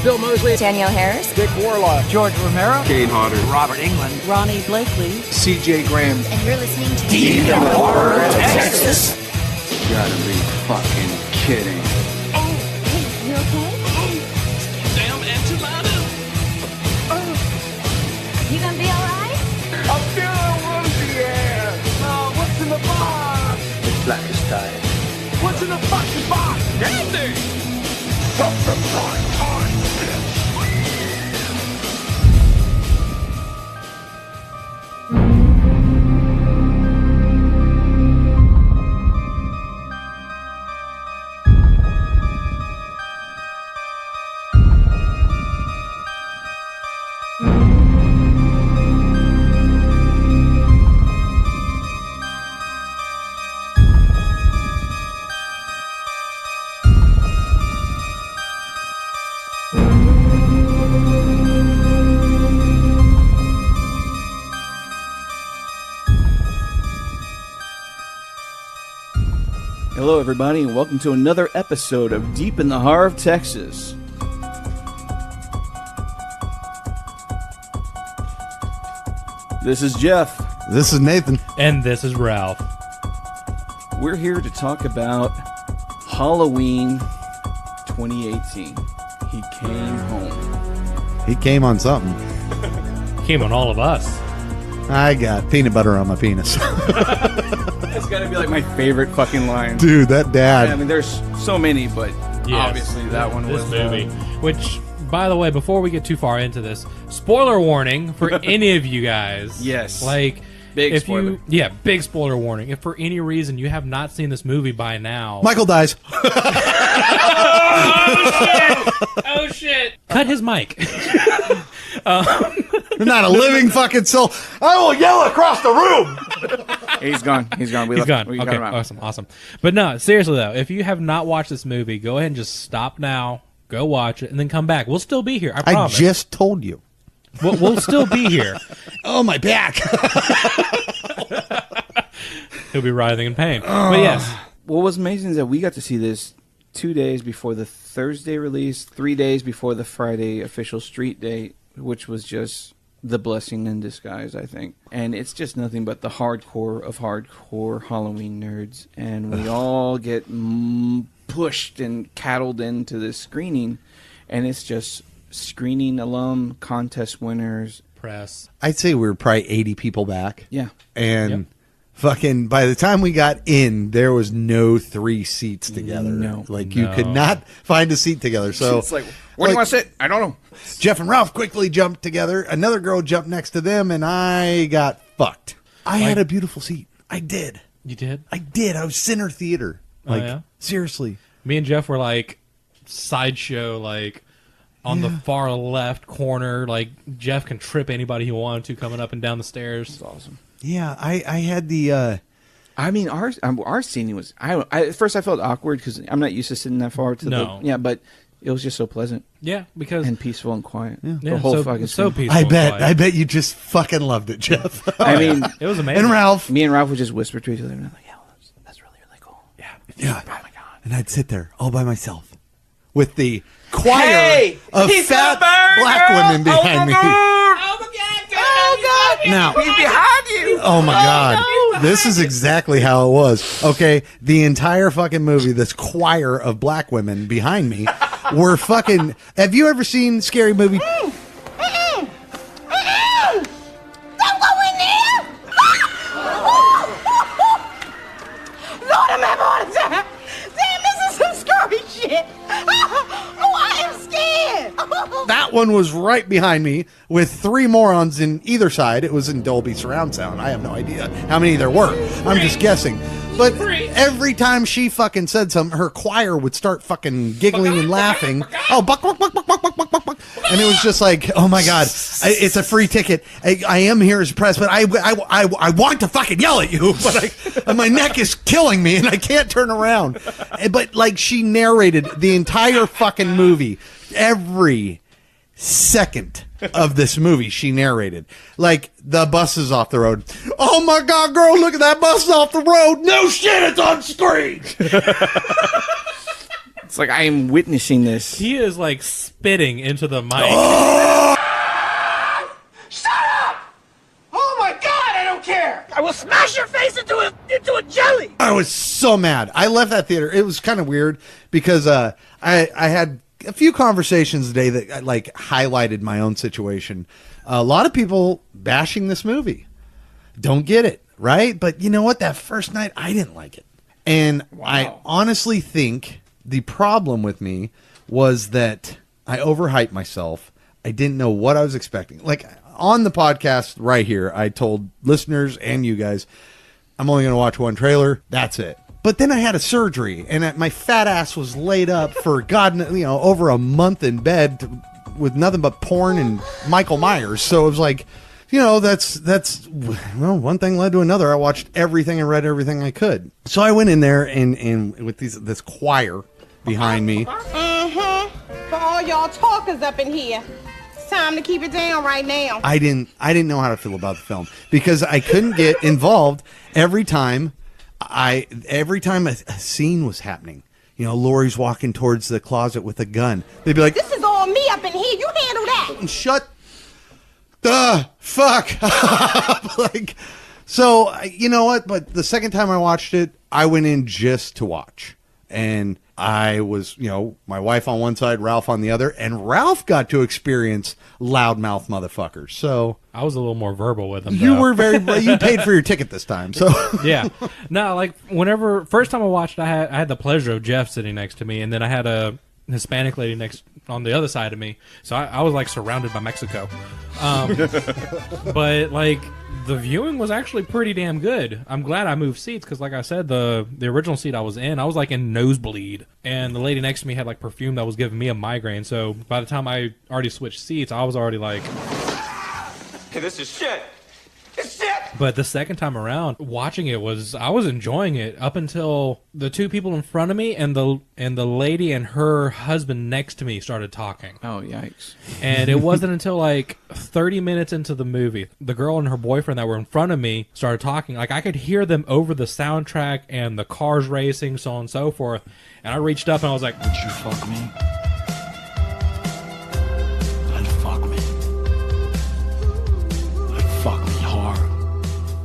Bill Moseley, Danielle Harris, Dick Warlock, George Romero, Kane Hodder, Robert Englund, Ronnie Blakely, CJ Graham. and you're listening to Deep in the Horror of Texas. You gotta be fucking kidding. Hey, you okay? Damn enchilada. You gonna be alright? I'm feeling woozy, yeah. What's in the box? It's black as time. What's in the fucking box? Anything. Something on Hello, everybody, and welcome to another episode of Deep in the Horror of Texas. This is Jeff. This is Nathan. And this is Ralph. We're here to talk about Halloween 2018. He came home. He came on something. Came on all of us. I got peanut butter on my penis. That's got to be like my favorite fucking line. Dude, that dad. I mean, there's so many, but obviously that one this was movie. Which, by the way, before we get too far into this, spoiler warning for any of you guys. Yes. Like, Big if spoiler. big spoiler warning. If for any reason you have not seen this movie by now, Michael dies. oh shit! Cut his mic. You're not a living fucking soul. I will yell across the room. He's gone. He's gone. He's gone. We got Okay, him out. awesome. But no, seriously though, if you have not watched this movie, go ahead and just stop now, go watch it, and then come back. We'll still be here. I I promise. just told you. We'll still be here. Oh, my back. He'll be writhing in pain. But yes, What was amazing is that we got to see this 2 days before the Thursday release, 3 days before the Friday official street date, which was just the blessing in disguise, I think. And it's just nothing but the hardcore of hardcore Halloween nerds. And we all get pushed and cattled into this screening. And it's just screening alum, contest winners. press. I'd say we were probably 80 people back. Yeah. And Yep. fucking by the time we got in, there was no 3 seats together. No. Like, you could not find a seat together. So It's like, where do you want to sit? I don't know. Jeff and Ralph quickly jumped together. Another girl jumped next to them, and I got fucked. I had a beautiful seat. I did. You did? I did. I was center theater. Oh, Like, yeah? seriously. Me and Jeff were like sideshow, like on the far left corner. Like Jeff can trip anybody he wanted to coming up and down the stairs. It's awesome. Yeah, I had the... I mean, our seating was. At first I felt awkward because I'm not used to sitting that far to No. the. Yeah, but it was just so pleasant Yeah, because and peaceful and quiet. yeah, The whole so, fucking. so scene. peaceful. and quiet. I bet you just fucking loved it, Jeff. I mean, It was amazing. And Ralph. me and Ralph would just whisper to each other, and I'm like, "Yeah, well, that's really really cool." Yeah. Yeah. Oh my god. And I'd sit there all by myself with the choir Hey, of he's fat got a burger! black women behind me. Oh my god! Now, He's behind you. oh my God. This is exactly how it was. Okay, the entire fucking movie, this choir of black women behind me were fucking... Have you ever seen Scary Movie? Lord, I'm having a heart attack. Damn, this is some scary shit. Oh, I am scared. That one was right behind me with 3 morons in either side. It was in Dolby surround sound. I have no idea how many there were. I'm just guessing. But every time she fucking said something, her choir would start fucking giggling and laughing. Oh, buck, buck, buck, buck, buck, buck, buck, buck, buck. And it was just like, oh my God, it's a free ticket. I am here as press, but I want to fucking yell at you, but my neck is killing me and I can't turn around. But like, she narrated the entire fucking movie, every second of this movie she narrated. Like, the bus is off the road. Oh my God, girl, look at that bus off the road. No shit, it's on screen. It's like I am witnessing this. He is like spitting into the mic. Shut up! Oh my God, I don't care! I will smash your face into a jelly! I was so mad. I left that theater. It was kind of weird because I had a few conversations today that like highlighted my own situation. A lot of people bashing this movie. Don't get it, right? But you know what? That first night, I didn't like it. And I honestly think the problem with me was that I overhyped myself. I didn't know what I was expecting. Like on the podcast right here, I told listeners and you guys, I'm only going to watch one trailer. That's it. But then I had a surgery, and my fat ass was laid up for over a month in bed with nothing but porn and Michael Myers. So it was like, that's one thing led to another. I watched everything and read everything I could. So I went in there and with this choir behind me. For all y'all talkers up in here, it's time to keep it down right now. I didn't know how to feel about the film because I couldn't get involved every time a scene was happening. Lori's walking towards the closet with a gun. They'd be like, This is all me up in here. You handle that. shut the fuck up. Like, so you know what? But the second time I watched it, I went in just to watch. And I was, my wife on one side, Ralph on the other, and Ralph got to experience loudmouth motherfuckers. So I was a little more verbal with him. you though. were you paid for your ticket this time. So Yeah. No, like first time I watched, I had the pleasure of Jeff sitting next to me, and then I had a Hispanic lady next on the other side of me. So I was like surrounded by Mexico. But like the viewing was actually pretty damn good. I'm glad I moved seats because, like I said, the original seat I was in like in nosebleed, and the lady next to me had like perfume that was giving me a migraine. So by the time I already switched seats, I was already like, Hey, this is shit! It's shit! But the second time around, watching it I was enjoying it up until the two people in front of me and the lady and her husband next to me started talking. Oh, yikes. And it wasn't until like 30 minutes into the movie, the girl and her boyfriend that were in front of me started talking. Like I could hear them over the soundtrack and the cars racing, so on and so forth. And I reached up and I was like, Would you fuck me? I'd fuck me. I'd fuck me hard.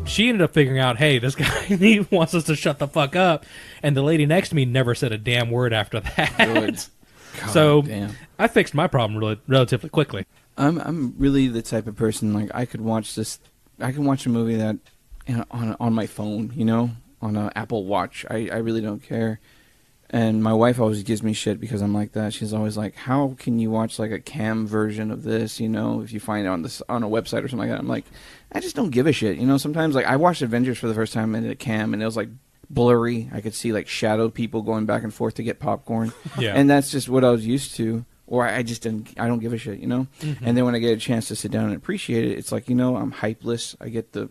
she ended up figuring out, hey, this guy he wants us to shut the fuck up. And the lady next to me never said a damn word after that. Good. God, So damn. I fixed my problem relatively quickly. I'm really the type of person, like, I can watch a movie that on my phone, on an Apple Watch. I really don't care. And my wife always gives me shit because I'm like that. She's always like, how can you watch like a cam version of this, if you find it on a website or something like that. I'm like, I just don't give a shit. Sometimes like I watched Avengers for the first time in a cam and it was like blurry. I could see like shadow people going back and forth to get popcorn. Yeah. And that's just what I was used to. Or I don't give a shit, Mm-hmm. And then when I get a chance to sit down and appreciate it, it's like, I'm hypeless.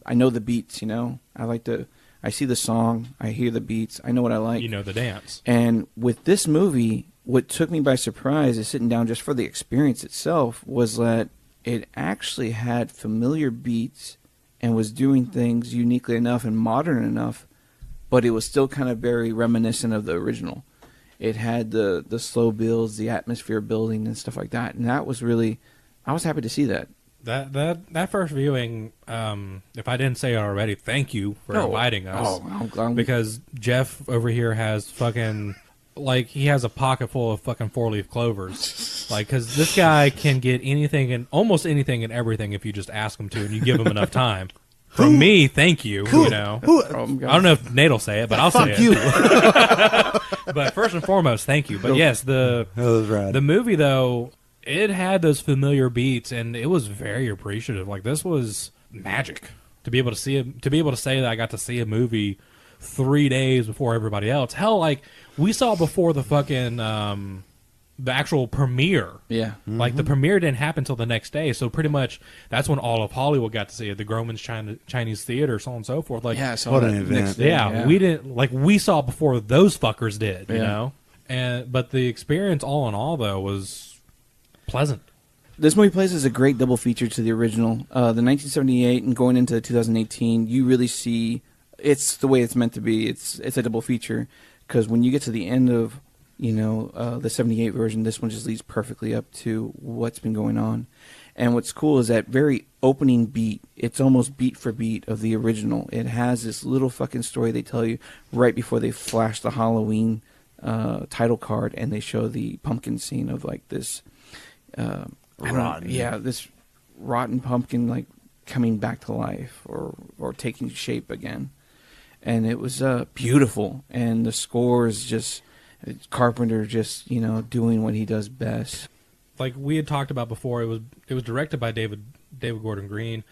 I know the beats, I see the song, I hear the beats, I know what I like. You know the dance. And with this movie, what took me by surprise is sitting down just for the experience itself was that it actually had familiar beats and was doing things uniquely enough and modern enough, but it was still kind of very reminiscent of the original. It had the slow builds, the atmosphere building and stuff like that. And that was really, I was happy to see that. That first viewing, if I didn't say it already, thank you for inviting us. I'm Because Jeff over here has fucking, like, he has a pocket full of fucking 4-leaf clovers. Like, because this guy can get anything and almost anything and everything if you just ask him to and you give him enough time. From me, thank you. I don't know if Nate'll say it, but I'll say it. you. But first and foremost, thank you. But yes, the movie though, it had those familiar beats, and it was very appreciative. Like, this was magic to be able to see it, to be able to say that I got to see a movie 3 days before everybody else. Hell, like, we saw it before the fucking the actual premiere. Yeah. Like, the premiere didn't happen until the next day, so pretty much that's when all of Hollywood got to see it. The Grauman's Chinese Theater, so on and so forth. Like, Yeah, so What an that event. next day, yeah, we didn't, like, we saw it before those fuckers did, you Yeah. know? But the experience all in all, though, was pleasant. This movie plays as a great double feature to the original. The 1978 and going into 2018, you really see it's the way it's meant to be. It's a double feature because when you get to the end of the 78 version. This one just leads perfectly up to what's been going on. And what's cool is that very opening beat, it's almost beat for beat of the original. It has this little fucking story they tell you right before they flash the Halloween title card, and they show the pumpkin scene of like this this rotten pumpkin like coming back to life or taking shape again. And it was beautiful, and the score is just Carpenter just doing what he does best. Like we had talked about before, it was directed by David Gordon Green.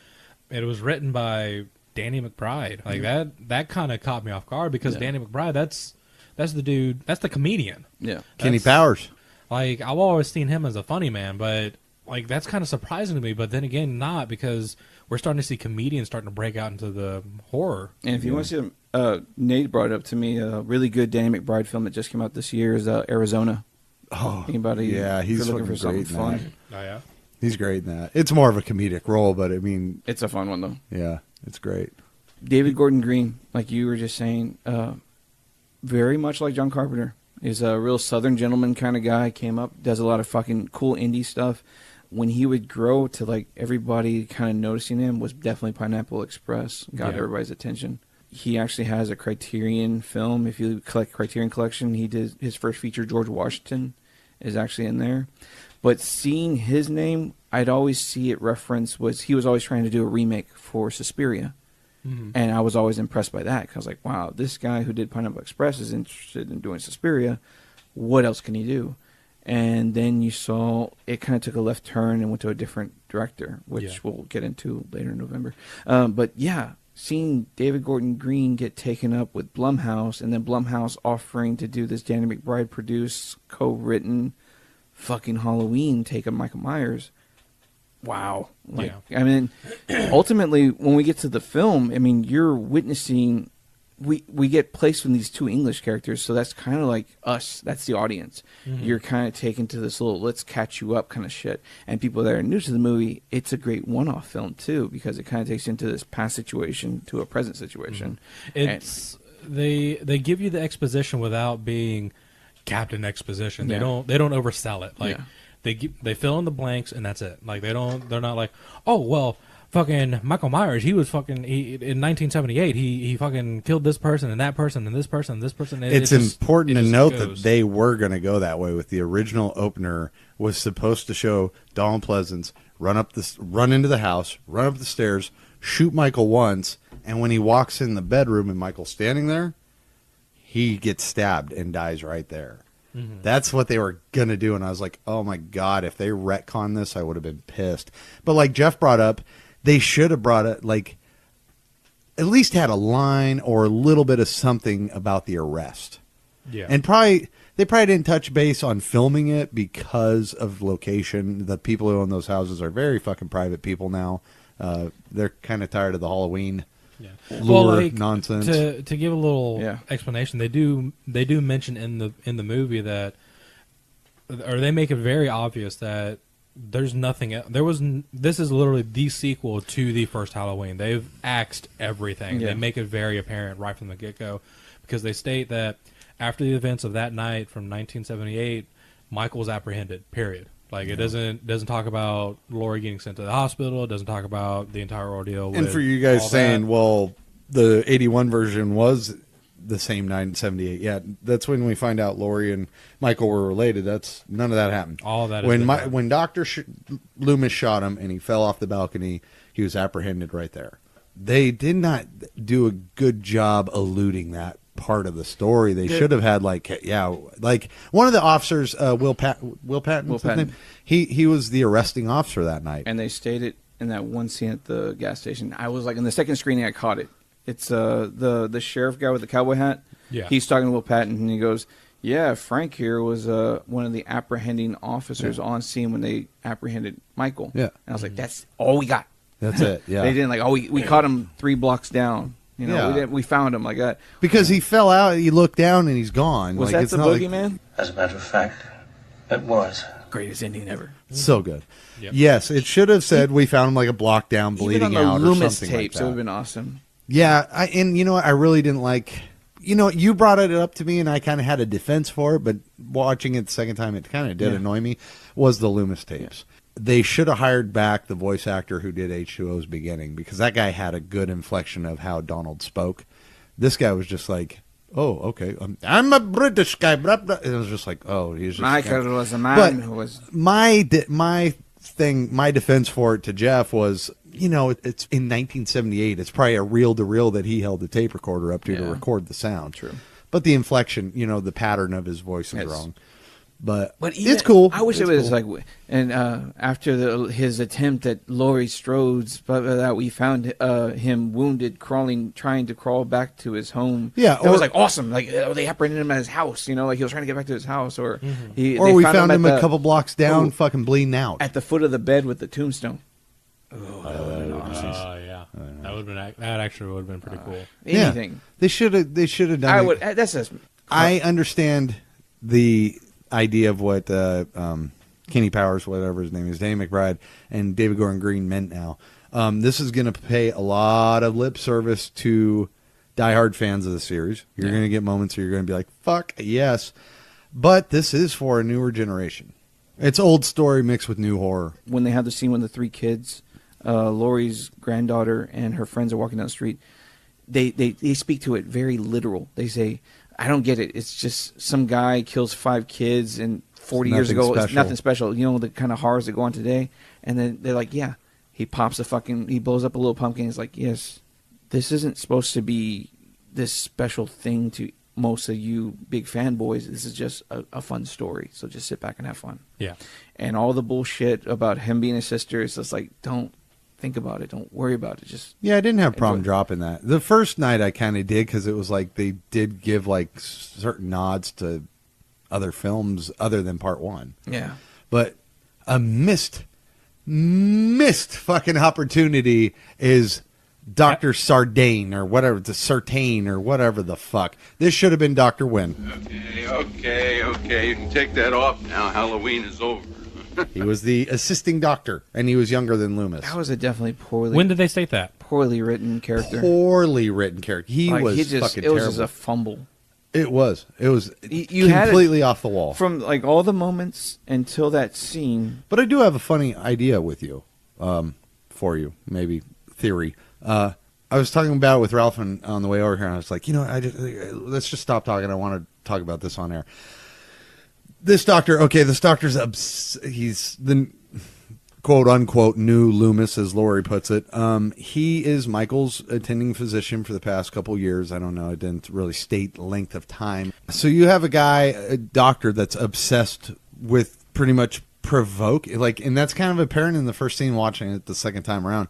It was written by Danny McBride. Like that kind of caught me off guard because Danny McBride, that's the dude, that's the comedian. Yeah, Kenny Powers. Like I've always seen him as a funny man, but like that's kind of surprising to me. But then again, not, because we're starting to see comedians starting to break out into the horror. And if you want to see Nate brought up to me a really good Danny McBride film that just came out this year is Arizona. Oh, anybody? Yeah, he's looking for something great in fun. Oh yeah, he's great in that. It's more of a comedic role, but I mean, it's a fun one though. Yeah, it's great. David Gordon Green, like you were just saying, very much like John Carpenter, is a real Southern gentleman kind of guy. Came up, does a lot of fucking cool indie stuff. When he would grow to like everybody kind of noticing him was definitely Pineapple Express. Got everybody's attention. He actually has a Criterion film. If you collect Criterion Collection, he did his first feature, George Washington, is actually in there. But seeing his name, I'd always see it referenced he was always trying to do a remake for Suspiria. Mm-hmm. And I was always impressed by that, because I was like, wow, this guy who did Pineapple Express is interested in doing Suspiria. What else can he do? And then you saw it kind of took a left turn and went to a different director, which we'll get into later in November. But yeah, seeing David Gordon Green get taken up with Blumhouse, and then Blumhouse offering to do this Danny McBride produced, co-written fucking Halloween take of Michael Myers. Wow. Like, I mean, ultimately, when we get to the film, I mean, you're witnessing... We get placed in these two English characters, so that's kind of like us. That's the audience. Mm-hmm. You're kind of taken to this little let's catch you up kind of shit. And people that are new to the movie, it's a great one-off film too, because it kind of takes you into this past situation to a present situation. Mm-hmm. They give you the exposition without being Captain Exposition. They don't oversell it. Like they fill in the blanks and that's it. Like they're not like, oh well, fucking Michael Myers, he was fucking in 1978. He fucking killed this person and that person and this person and this person. It's important to note that they were going to go that way. With the original opener was supposed to show Donald Pleasance run into the house, run up the stairs, shoot Michael once, and when he walks in the bedroom and Michael's standing there, he gets stabbed and dies right there. Mm-hmm. That's what they were going to do, and I was like, oh my God, if they retconned this, I would have been pissed. But like Jeff brought up, they should have brought it, like, at least had a line or a little bit of something about the arrest. Yeah. And they probably didn't touch base on filming it because of location. The people who own those houses are very fucking private people now. They're kind of tired of the Halloween lure nonsense. To give a little explanation, they do mention in the movie that, or they make it very obvious that there's nothing else. This is literally the sequel to the first Halloween. They've axed everything. They make it very apparent right from the get-go, because they state that after the events of that night from 1978, Michael was apprehended, period. Like, it doesn't talk about Laurie getting sent to the hospital. It doesn't talk about the entire ordeal. And for you guys saying, well, the 81 version was the same night in 78. Yeah, that's when we find out Laurie and Michael were related. None of that happened. All of that when Dr. Loomis shot him and he fell off the balcony, he was apprehended right there. They did not do a good job eluding that part of the story. They should have had like one of the officers, Will Patton. He was the arresting officer that night, and they stated in that one scene at the gas station. I was like, in the second screening, I caught it. It's the sheriff guy with the cowboy hat. Yeah, he's talking to Will Patton, and he goes, "Yeah, Frank here was one of the apprehending officers on scene when they apprehended Michael." Yeah, and I was like, "That's all we got. That's it." Yeah, they didn't like, "Oh, we caught him 3 blocks down." You know, we found him like that because he fell out. You look down and he's gone. Was that the boogeyman? As a matter of fact, it was. Greatest ending ever. So good. Yep. Yes, it should have said we found him like a block down, bleeding out, or something like that. It would have been awesome. Yeah, and you know what? I really didn't like You know, you brought it up to me, and I kind of had a defense for it, but watching it the second time, it kind of did annoy me, was the Loomis tapes. They should have hired back the voice actor who did H2O's beginning, because that guy had a good inflection of how Donald spoke. This guy was just like, oh, okay, I'm a British guy. Blah, blah. It was just like, oh, he's just... Michael was a man who was... My defense for it to Jeff was, you know, it's in 1978. It's probably a reel-to-reel that he held the tape recorder up to record the sound. True. But the inflection, you know, the pattern of his voice is wrong. But even, it's cool. I wish it was like, and after his attempt at Laurie Strode's, but that we found him wounded, trying to crawl back to his home. Yeah, it was like awesome. Like they apprehended him at his house. You know, like he was trying to get back to his house, or we found him a couple blocks down, fucking bleeding out at the foot of the bed with the tombstone. Yeah, that actually would have been pretty cool. Anything they should have done. I would. That's just. I understand the idea of what Kenny Powers, whatever his name is, Danny McBride, and David Gordon Green meant now. This is going to pay a lot of lip service to diehard fans of the series. You're going to get moments where you're going to be like, fuck, yes. But this is for a newer generation. It's old story mixed with new horror. When they have the scene when the three kids, Laurie's granddaughter and her friends are walking down the street, they speak to it very literal. They say, I don't get it. It's just some guy kills 5 kids and 40 years ago, it's nothing special. You know, the kind of horrors that go on today. And then they're like, yeah, he blows up a little pumpkin. He's like, yes, this isn't supposed to be this special thing to most of you big fanboys. This is just a fun story. So just sit back and have fun. Yeah. And all the bullshit about him being a sister, it's just like, don't think about it. Don't worry about it. Just I didn't have a problem dropping that. The first night I kind of did, because it was like they did give like certain nods to other films other than part 1. Yeah. But a missed fucking opportunity is Dr. Sardane or whatever, the Sartain or whatever the fuck. This should have been Dr. Wynn. Okay. You can take that off now. Halloween is over. He was the assisting doctor, and he was younger than Loomis. That was a definitely poorly... When did they state that? Poorly written character. Poorly written character. He was fucking terrible. It was just a fumble. It was. It was you completely had off the wall. From like all the moments until that scene. But I do have a funny idea with you, for you, maybe theory. I was talking about it with Ralph on the way over here, and I was like, you know, let's just stop talking. I want to talk about this on air. This doctor's he's the quote-unquote new Loomis, as Laurie puts it. He is Michael's attending physician for the past couple years. I don't know. I didn't really state length of time. So you have a doctor that's obsessed with pretty much provoke. And that's kind of apparent in the first scene watching it the second time around,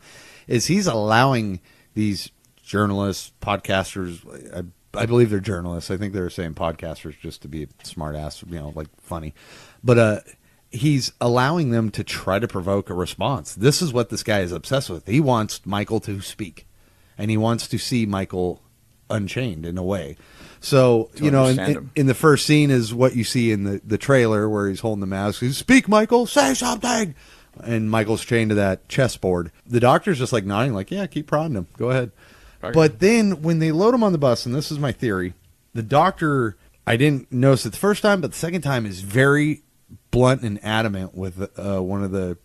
is he's allowing these journalists, podcasters, I believe they're journalists. I think they were saying podcasters just to be a smart ass, like funny. But he's allowing them to try to provoke a response. This is what this guy is obsessed with. He wants Michael to speak, and he wants to see Michael unchained in a way. So, in the first scene is what you see in the trailer where he's holding the mask. He's, speak, Michael, say something. And Michael's chained to that chessboard. The doctor's just like nodding, like, yeah, keep prodding him. Go ahead. Okay. But then when they load him on the bus, and this is my theory, the doctor, I didn't notice it the first time, but the second time is very blunt and adamant with one of the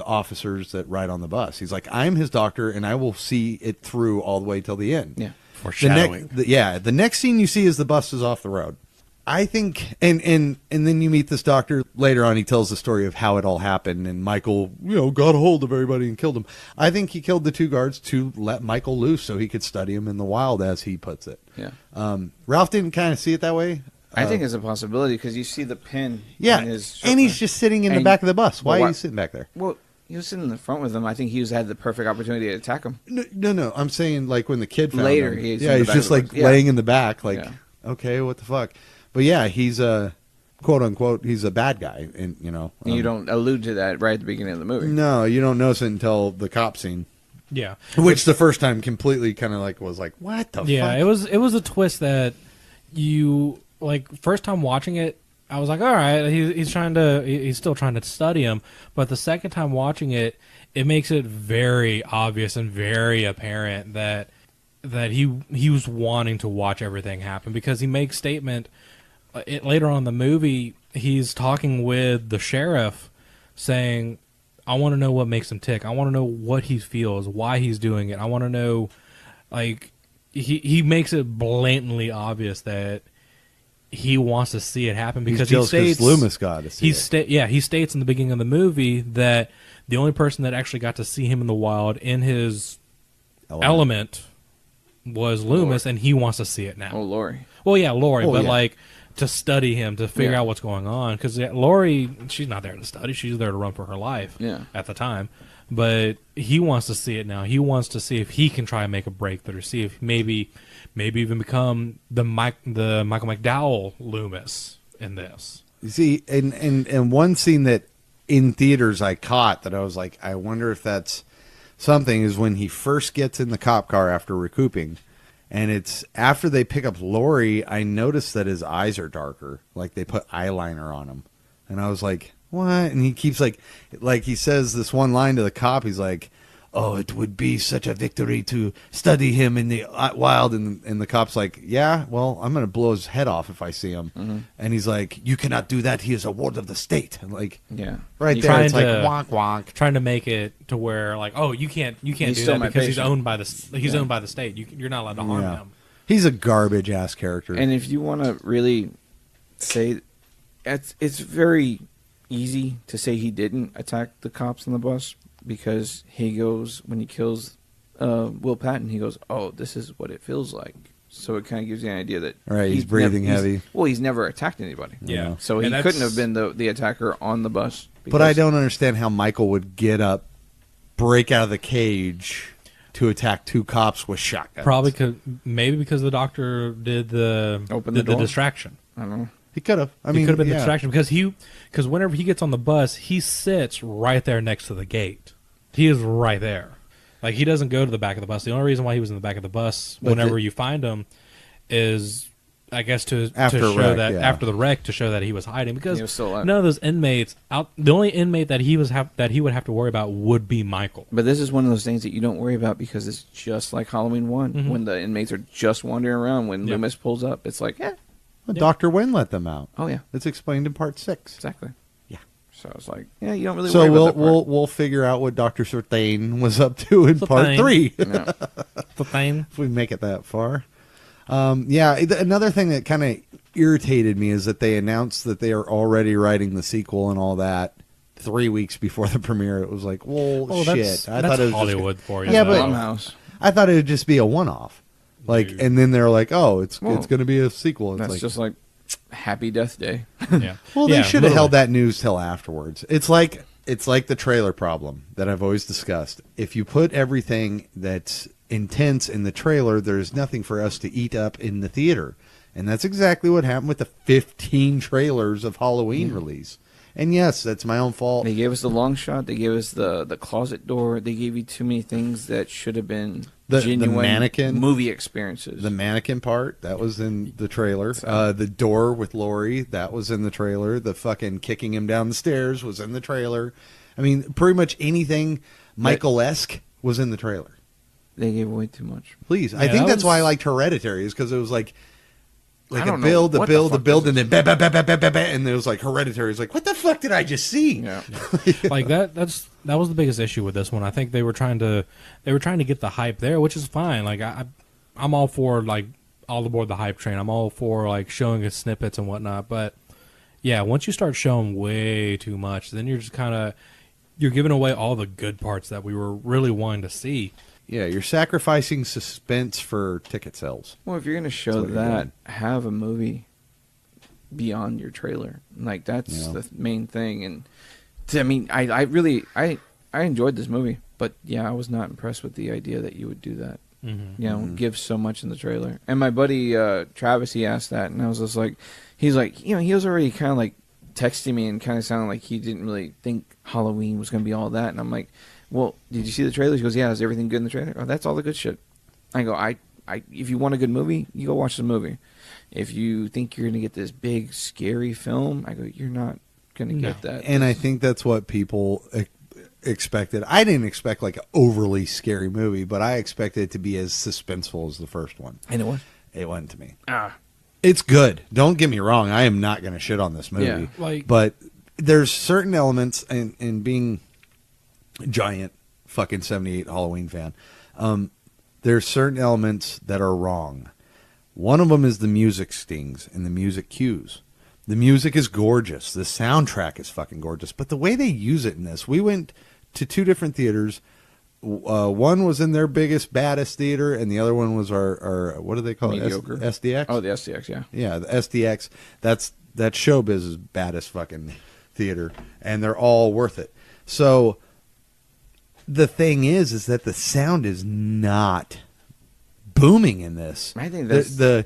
officers that ride on the bus. He's like, I'm his doctor, and I will see it through all the way till the end. Yeah. Foreshadowing. The next scene you see is the bus is off the road. I think, and then you meet this doctor later on. He tells the story of how it all happened, and Michael, got a hold of everybody and killed him. I think he killed the 2 guards to let Michael loose so he could study him in the wild, as he puts it. Yeah. Ralph didn't kind of see it that way. I think it's a possibility because you see the pin. Yeah, in his and he's just sitting in the back of the bus. Why are you sitting back there? Well, he was sitting in the front with him. I think he had the perfect opportunity to attack him. No. I'm saying like when the kid found later, him. he's just like laying in the back, like, okay, what the fuck. But yeah, he's a quote unquote, he's a bad guy, and and you don't allude to that right at the beginning of the movie. No, you don't notice it until the cop scene. Yeah, which the first time completely kind of like was like, what the fuck? Yeah, it was a twist that you like first time watching it. I was like, all right, he's still trying to study him, but the second time watching it, it makes it very obvious and very apparent that that he was wanting to watch everything happen, because he makes statement later on in the movie. He's talking with the sheriff, saying, "I want to know what makes him tick. I want to know what he feels, why he's doing it. I want to know." Like he makes it blatantly obvious that he wants to see it happen, because he states Loomis got to see it. He states in the beginning of the movie that the only person that actually got to see him in the wild in his element was Loomis, and he wants to see it now. Oh, Laurie. Well, yeah, Laurie, but yeah. like to study him, to figure out what's going on, because Laurie, she's not there to study; she's there to run for her life. At the time, but he wants to see it now. He wants to see if he can try and make a breakthrough, see if maybe even become the Michael McDowell Loomis in this. You see, and one scene that in theaters I caught that I was like, I wonder if that's something, is when he first gets in the cop car after recouping, and it's after they pick up Laurie, I noticed that his eyes are darker, like they put eyeliner on him, and I was like, what? And he keeps like he says this one line to the cop, he's like, "Oh, it would be such a victory to study him in the wild," and the cop's like, "Yeah, well, I'm going to blow his head off if I see him." Mm-hmm. And he's like, "You cannot do that. He is a ward of the state." And like, right He's there, it's trying like to- wonk wonk. Trying to make it to where, like, oh, you can't do still that my because he's patient. owned by the state. You're not allowed to harm Yeah. him. He's a garbage ass character. And if you want to really say, it's very easy to say he didn't attack the cops on the bus, because he goes, when he kills Will Patton, he goes, "Oh, this is what it feels like." So it kind of gives you an idea that Right, he's breathing heavy. He's never attacked anybody. Yeah. So he And couldn't that's- have been the attacker on the bus. But I because- don't understand how Michael would get up, break out of the cage to attack two cops with shotguns. Probably maybe because the doctor did the door? distraction. I don't know. He could have. I It mean, could have been the yeah. distraction, because whenever he gets on the bus, he sits right there next to the gate. He is right there. Like, he doesn't go to the back of the bus. The only reason why he was in the back of the bus But whenever you find him is, I guess, to After show wreck, that yeah. after the wreck, to show that he was hiding, because He was still alive. none of those inmates the only inmate that he would have to worry about would be Michael. But this is one of those things that you don't worry about, because it's just like Halloween 1, when the inmates are just wandering around. When Loomis pulls up, it's like, Well, Dr. Wynn let them out. oh yeah, It's explained in part 6. exactly. Yeah. So it's like, you don't really So worry we'll about that part. we'll figure out what Dr. Sertain was up to in part Sertain. 3 Yeah. The thing. if we make it that far. Another thing that kind of irritated me is that they announced that they are already writing the sequel and all that 3 weeks before the premiere. It was like, well, shit. That's I thought it was Hollywood for you. Yeah, though. but- Blumhouse. I thought it would just be a one-off. Like, Dude. and then they're like, oh, it's Well, going to be a sequel. It's That's like, just like Happy Death Day. Yeah. well, they Yeah, should have held literally. that news till afterwards. It's like the trailer problem that I've always discussed. If you put everything that's intense in the trailer, there's nothing for us to eat up in the theater. And that's exactly what happened with the 15 trailers of Halloween release. And yes, that's my own fault. They gave us the long shot. They gave us the closet door. They gave you too many things that should have been The genuine mannequin? movie experiences. The mannequin part, that was in the trailer. The door with Laurie, that was in the trailer. The fucking kicking him down the stairs was in the trailer. I mean, pretty much anything Michael-esque was in the trailer. They gave away too much. Please. I Yeah, think that that's why I was- liked Hereditary, is because it was like I a don't know build, what the fuck and this then ba ba ba ba ba ba ba, and it was like Hereditary. It's like, what the fuck did I just see? Yeah. Like that was the biggest issue with this one. I think they were trying to get the hype there, which is fine. Like I'm all for, like, all aboard the hype train. I'm all for, like, showing us snippets and whatnot. But yeah, once you start showing way too much, then you're just you're giving away all the good parts that we were really wanting to see. Yeah, you're sacrificing suspense for ticket sales. Well, if you're going to show what you're that, doing. have a movie beyond your trailer. Like, that's Yeah. the main thing. And I mean, I really enjoyed this movie, but yeah, I was not impressed with the idea that you would do that. Mm-hmm. You know, give so much in the trailer. And my buddy Travis, he asked that, and I was just like, he's like, he was already kind of like texting me and kind of sounded like he didn't really think Halloween was going to be all that. And I'm like, well, did you see the trailers? He goes, yeah, is everything good in the trailer? Oh, that's all the good shit. I go, if you want a good movie, you go watch the movie. If you think you're going to get this big, scary film, I go, you're not going to get that. And I think that's what people expected. I didn't expect like an overly scary movie, but I expected it to be as suspenseful as the first one. And it was. It wasn't to me. It's good. Don't get me wrong. I am not going to shit on this movie. Yeah. But there's certain elements, in being a giant fucking 78 Halloween fan, there's certain elements that are wrong. One of them is the music stings and the music cues. The music is gorgeous. The soundtrack is fucking gorgeous. But the way they use it in this, we went to 2 different theaters. One was in their biggest, baddest theater, and the other one was our what do they call Mediocre. it? SDX? Oh, the SDX, yeah. Yeah, the SDX. That's Showbiz's baddest fucking theater, and they're all worth it. So the thing is that the sound is not booming in this. I think that's the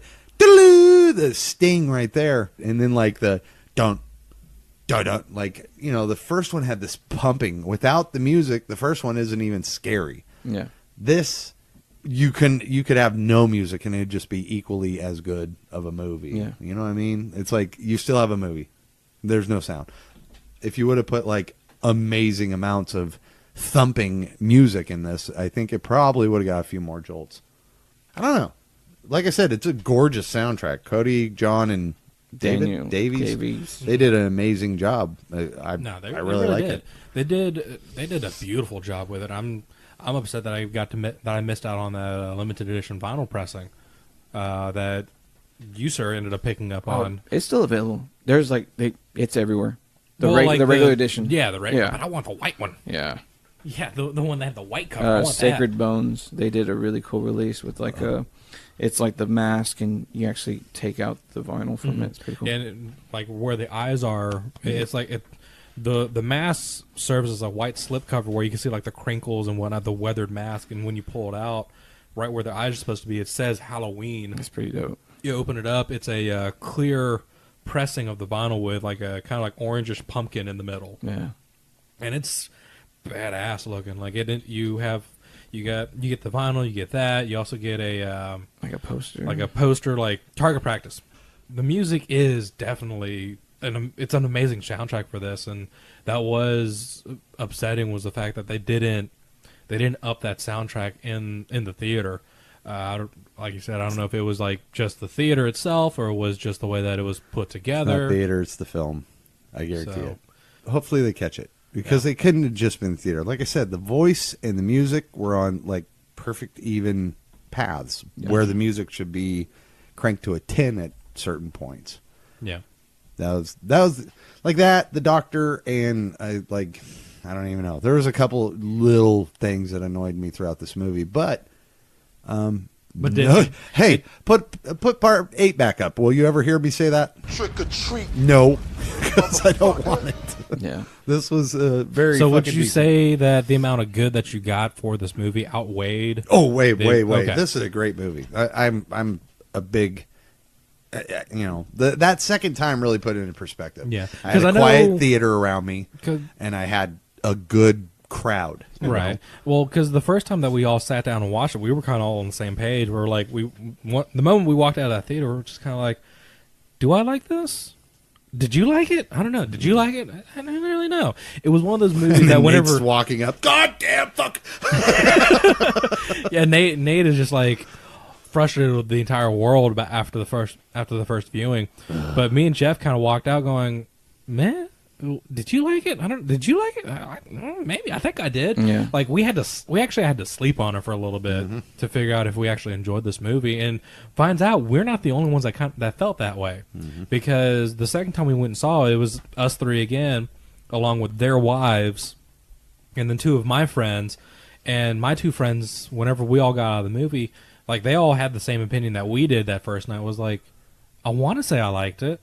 sting right there, and then like the don't, like, you know, the first one had this pumping. Without the music, the first one isn't even scary. Yeah. This, you could have no music and it'd just be equally as good of a movie. Yeah. You know what I mean? It's like you still have a movie. There's no sound. If you would have put like amazing amounts of thumping music in this, I think it probably would have got a few more jolts. I don't know. Like I said, it's a gorgeous soundtrack. Cody, John, and Davies. They did an amazing job. I really like it. They did a beautiful job with it. I'm upset that I missed out on the limited edition vinyl pressing that you, sir, ended up picking up on. It's still available. There's it's everywhere. The regular edition. Yeah, the regular. Yeah. But I want the white one. Yeah. Yeah, the one that had the white cover. I want Sacred that. Bones. They did a really cool release with it's like the mask, and you actually take out the vinyl from it. It's pretty cool. And where the eyes are, it's like the mask serves as a white slipcover where you can see like the crinkles and whatnot, the weathered mask, and when you pull it out, right where the eyes are supposed to be, it says Halloween. It's pretty dope. You open it up, it's a clear pressing of the vinyl with like a kind of like orangish pumpkin in the middle. Yeah, and it's badass looking. Like you get the vinyl, you get that. You also get a poster, like Target Practice. The music is definitely it's an amazing soundtrack for this, and that was upsetting was the fact that they didn't up that soundtrack in the theater. Like you said, I don't know if it was like just the theater itself or it was just the way that it was put together. It's not theater, it's the film. I guarantee it. Hopefully they catch it. Because they couldn't have just been theater. Like I said, the voice and the music were on like perfect even paths where the music should be cranked to a 10 at certain points. Yeah. That was like that, the Doctor, and I don't even know. There was a couple little things that annoyed me throughout this movie, but hey, put part 8 back up. Will you ever hear me say that? Trick or treat. No, because I don't want it. Yeah. This was very. So would you say that the amount of good that you got for this movie outweighed? Oh, way. Okay. This is a great movie. I'm a big. That second time really put it in perspective. Yeah, I had a quiet theater around me, and I had a good crowd. Right. know? Well, because the first time that we all sat down and watched it, we were kind of all on the same page. We were like, the moment we walked out of that theater, we were just kind of like, do I like this? Did you like it? I don't know. Did you like it? I don't really know. It was one of those movies that whenever Nate's walking up, goddamn fuck. Yeah, Nate is just like frustrated with the entire world after the first viewing. But me and Jeff kind of walked out going, man, did you like it? Did you like it? Maybe. I think I did. Yeah. Like we actually had to sleep on it for a little bit to figure out if we actually enjoyed this movie, and finds out we're not the only ones that felt that way, because the second time we went and saw it, it was us three again, along with their wives, and then 2 of my friends, and my 2 friends. Whenever we all got out of the movie, like they all had the same opinion that we did that first night. Was like, I want to say I liked it.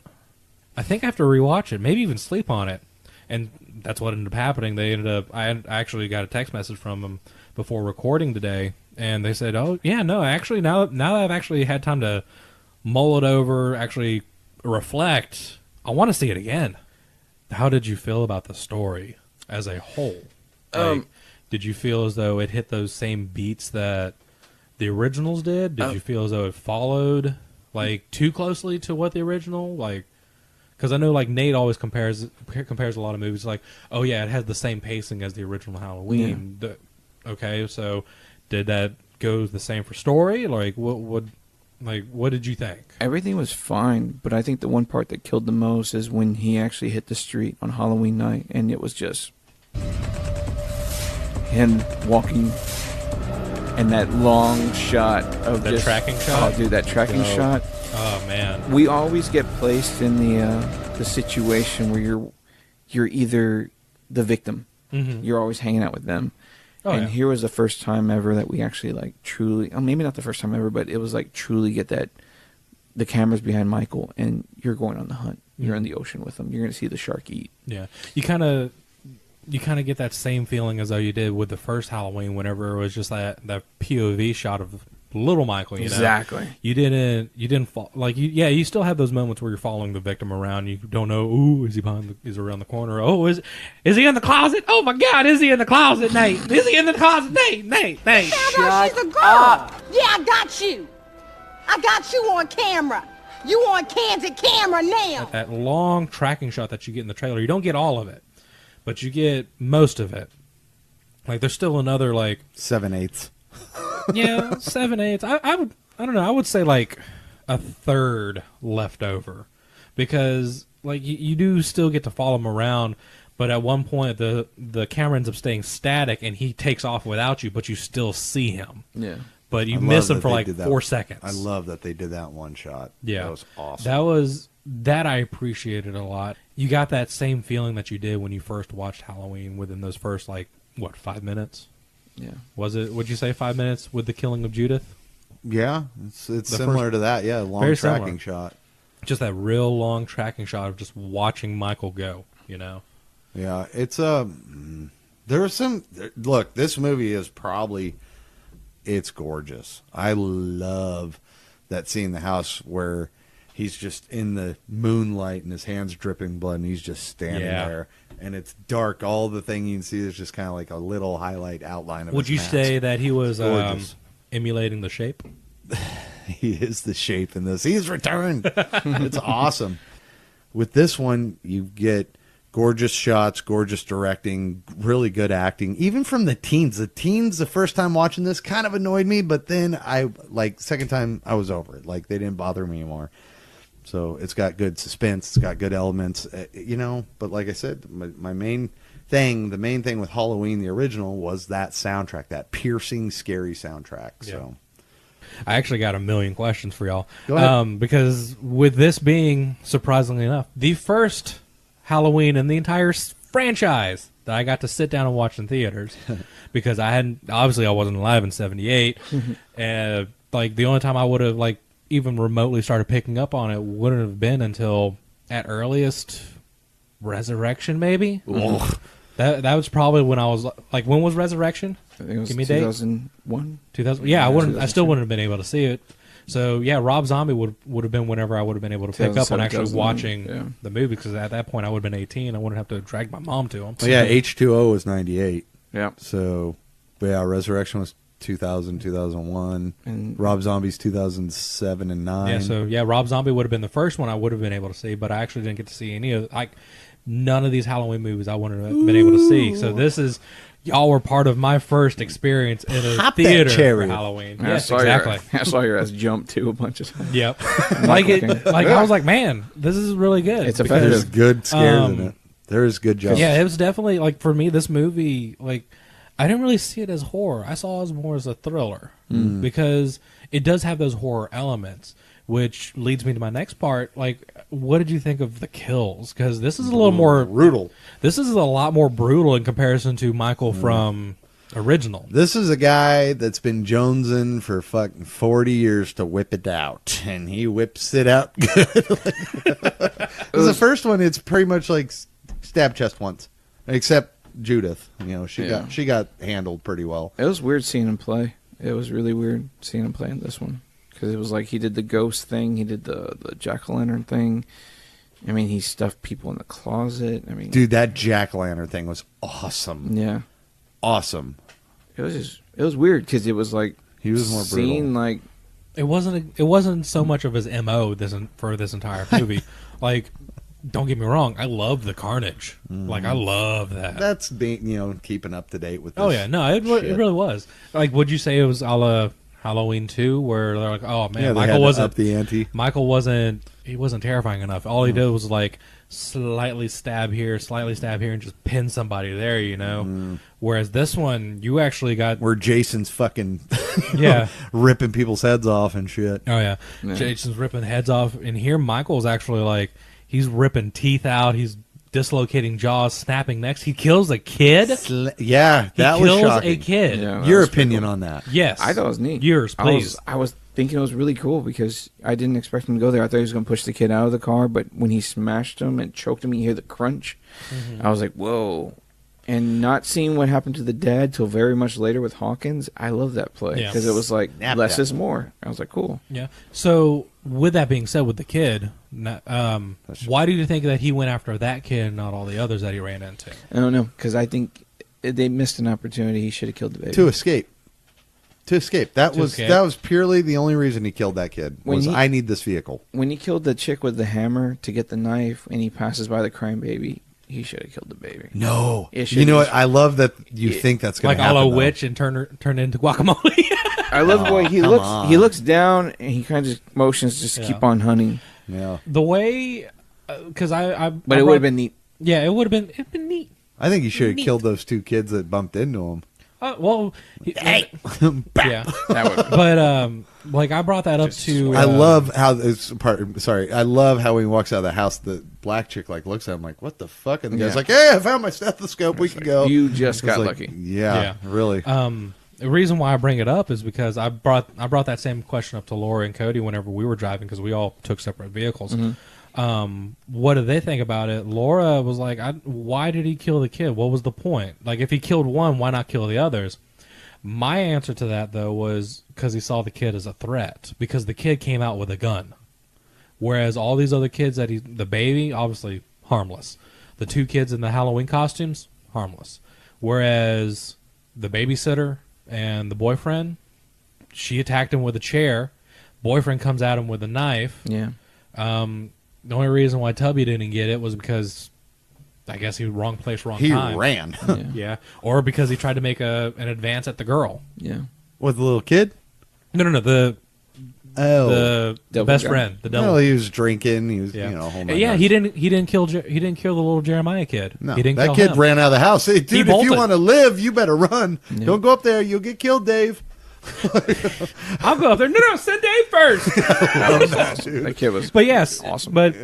I think I have to rewatch it, maybe even sleep on it, and that's what ended up happening. I actually got a text message from them before recording today, and they said, "Oh yeah, no, actually now that I've actually had time to mull it over, actually reflect, I want to see it again." How did you feel about the story as a whole? Did you feel as though it hit those same beats that the originals did? Did you feel as though it followed too closely to what the original Because I know, like, Nate always compares a lot of movies. Like, oh yeah, it has the same pacing as the original Halloween. Okay, so did that go the same for story? Like, what did you think? Everything was fine, but I think the one part that killed the most is when he actually hit the street on Halloween night, and it was just him walking, and that long shot of the tracking shot. Oh, dude, that tracking shot. Oh man, we always get placed in the situation where you're either the victim, you're always hanging out with them. Here was the first time ever that we actually like truly, maybe not the first time ever, but it was like truly get that the camera's behind Michael and you're going on the hunt. You're in the ocean with him. You're going to see the shark eat. Yeah, you kind of get that same feeling as though you did with the first Halloween, whenever it was just that POV shot of little Michael. You know? Exactly. You didn't fall like you still have those moments where you're following the victim around. You don't know. Ooh, is he around the corner? Oh, is he in the closet? Oh my God, is he in the closet, Nate? Is he in the closet, Nate? Shut she's a girl. Up. Yeah, I got you. I got you on camera. You on candid camera now. Like that long tracking shot that you get in the trailer, you don't get all of it, but you get most of it. Like there's still another like 7/8. Yeah, 7/8. I don't know. I would say like a third left over, because like you do still get to follow him around, but at one point the camera ends up staying static and he takes off without you, but you still see him. Yeah. But you miss him for like 4 seconds. I love that they did that one shot. Yeah, that was awesome. That I appreciated a lot. You got that same feeling that you did when you first watched Halloween within those first 5 minutes. Yeah. Was it, would you say 5 minutes with the killing of Judith? Yeah, it's similar to that. Yeah, long tracking shot. Just that real long tracking shot of just watching Michael go, you know? Yeah, it's there's some, look, this movie is probably, it's gorgeous. I love that scene in the house where he's just in the moonlight and his hands dripping blood and he's just standing there. And it's dark. All the thing you can see is just kind of like a little highlight outline of Would his you mask. say that he was emulating the Shape? He is the Shape in this. He's returned. It's awesome. With this one, you get gorgeous shots, gorgeous directing, really good acting, even from the teens. The teens, the first time watching this, kind of annoyed me, but then second time, I was over it. Like, they didn't bother me anymore. So it's got good suspense. It's got good elements, But like I said, the main thing with Halloween, the original, was that soundtrack, that piercing, scary soundtrack. Yeah. So I actually got a million questions for y'all. Go ahead. Because with this being, surprisingly enough, the first Halloween in the entire franchise that I got to sit down and watch in theaters, because I wasn't alive in '78, and the only time I would have even remotely started picking up on it wouldn't have been until at earliest Resurrection, maybe. That was probably when I was when was Resurrection? I think it was Give me 2001. 2000. Yeah, I still wouldn't have been able to see it. So yeah, Rob Zombie would have been whenever I would have been able to pick up on actually watching the movie, because at that point I would have been 18. I wouldn't have to drag my mom to him. Oh, yeah, H2O was 98. Yeah. So, but yeah, Resurrection was 2000, 2001. And Rob Zombie's 2007 and 9. Yeah, so yeah, Rob Zombie would have been the first one I would have been able to see, but I actually didn't get to see any of none of these Halloween movies I wouldn't have been able to see. So this is, y'all were part of my first experience in a theater for Halloween. Yes, exactly. I saw your ass jump too a bunch of times. Yep. I was like, man, this is really good. It's effective. There's good scares in it. There's good jumps. Yeah, it was definitely for me, this movie, I didn't really see it as horror. I saw it as more as a thriller, because it does have those horror elements, which leads me to my next part. What did you think of the kills? Because this is a little more brutal. This is a lot more brutal in comparison to Michael from original. This is a guy that's been jonesing for fucking 40 years to whip it out, and he whips it out good. The first one, it's pretty much like stab chest once, except Judith. She got handled pretty well. It was weird seeing him play. It was really weird seeing him play in this one, because it was he did the ghost thing, he did the jack-o'-lantern thing. I mean, he stuffed people in the closet. I mean, dude, that jack-o'-lantern thing was awesome. Yeah, awesome. It was weird because it was he was more brutal. It wasn't so much of his MO for this entire movie. don't get me wrong, I love the carnage. Like, I love that. That's being, keeping up to date with this. Oh, yeah. No, it really was. Like, would you say it was a la Halloween 2, where they're like, oh, man, Michael wasn't... up the ante. Michael wasn't terrifying enough. All he did was, like, slightly stab here, and just pin somebody there, Whereas this one, you actually got... Where Jason's fucking yeah, ripping people's heads off and shit. Oh, yeah. Jason's ripping heads off. And here, Michael's actually, like, he's ripping teeth out. He's dislocating jaws, snapping necks. He kills a kid. That was shocking. He kills a kid. Yeah, Your opinion on that? Yes. I thought it was neat. Yours, please. I was thinking it was really cool because I didn't expect him to go there. I thought he was going to push the kid out of the car, but when he smashed him and choked him, you hear the crunch. I was like, whoa. And not seeing what happened to the dad till very much later with Hawkins, I love that play because it was like less is more. I was like, cool. Yeah. So with that being said, with the kid, why do you think that he went after that kid and not all the others that he ran into? I don't know because I think they missed an opportunity. He should have killed the baby to escape. That was purely the only reason he killed that kid. I need this vehicle. When he killed the chick with the hammer to get the knife, and he passes by the crying baby. He should have killed the baby. No. You know what? I love that you think that's going to happen. Like a witch and turn into guacamole. I love the way he looks. He looks down and he kind of just motions just keep on hunting. Yeah. The way, because But it would have been neat. Yeah, it would have been neat. I think he should have killed those two kids that bumped into him. Well, hey. Yeah. But like I brought that up to. I love how this part. Sorry, I love how when he walks out of the house, the black chick like looks at him like, "What the fuck?" And the guy's like, "Hey, I found my stethoscope. We can go." You just got lucky. Yeah, really. The reason why I bring it up is because I brought that same question up to Laura and Cody whenever we were driving because we all took separate vehicles. What did they think about it? Laura was like, why did he kill the kid? What was the point? Like, if he killed one, why not kill the others? My answer to that, though, was because he saw the kid as a threat. Because the kid came out with a gun. Whereas all these other kids, the baby, obviously harmless. The two kids in the Halloween costumes, harmless. Whereas the babysitter and the boyfriend, she attacked him with a chair. Boyfriend comes at him with a knife. Yeah. The only reason why Tubby didn't get it was because I guess he was wrong place, wrong time. He ran. Yeah. Or because he tried to make an advance at the girl. Yeah. With the little kid? No. The best friend. The devil. Well, he was drinking. He was, holding. Yeah, he didn't kill the little Jeremiah kid. No, he didn't that kill kid him. ran out of the house. Hey, dude, if you want to live, you better run. Yeah. Don't go up there. You'll get killed, Dave. I'll go up there. No, send Dave first. That kid was awesome. But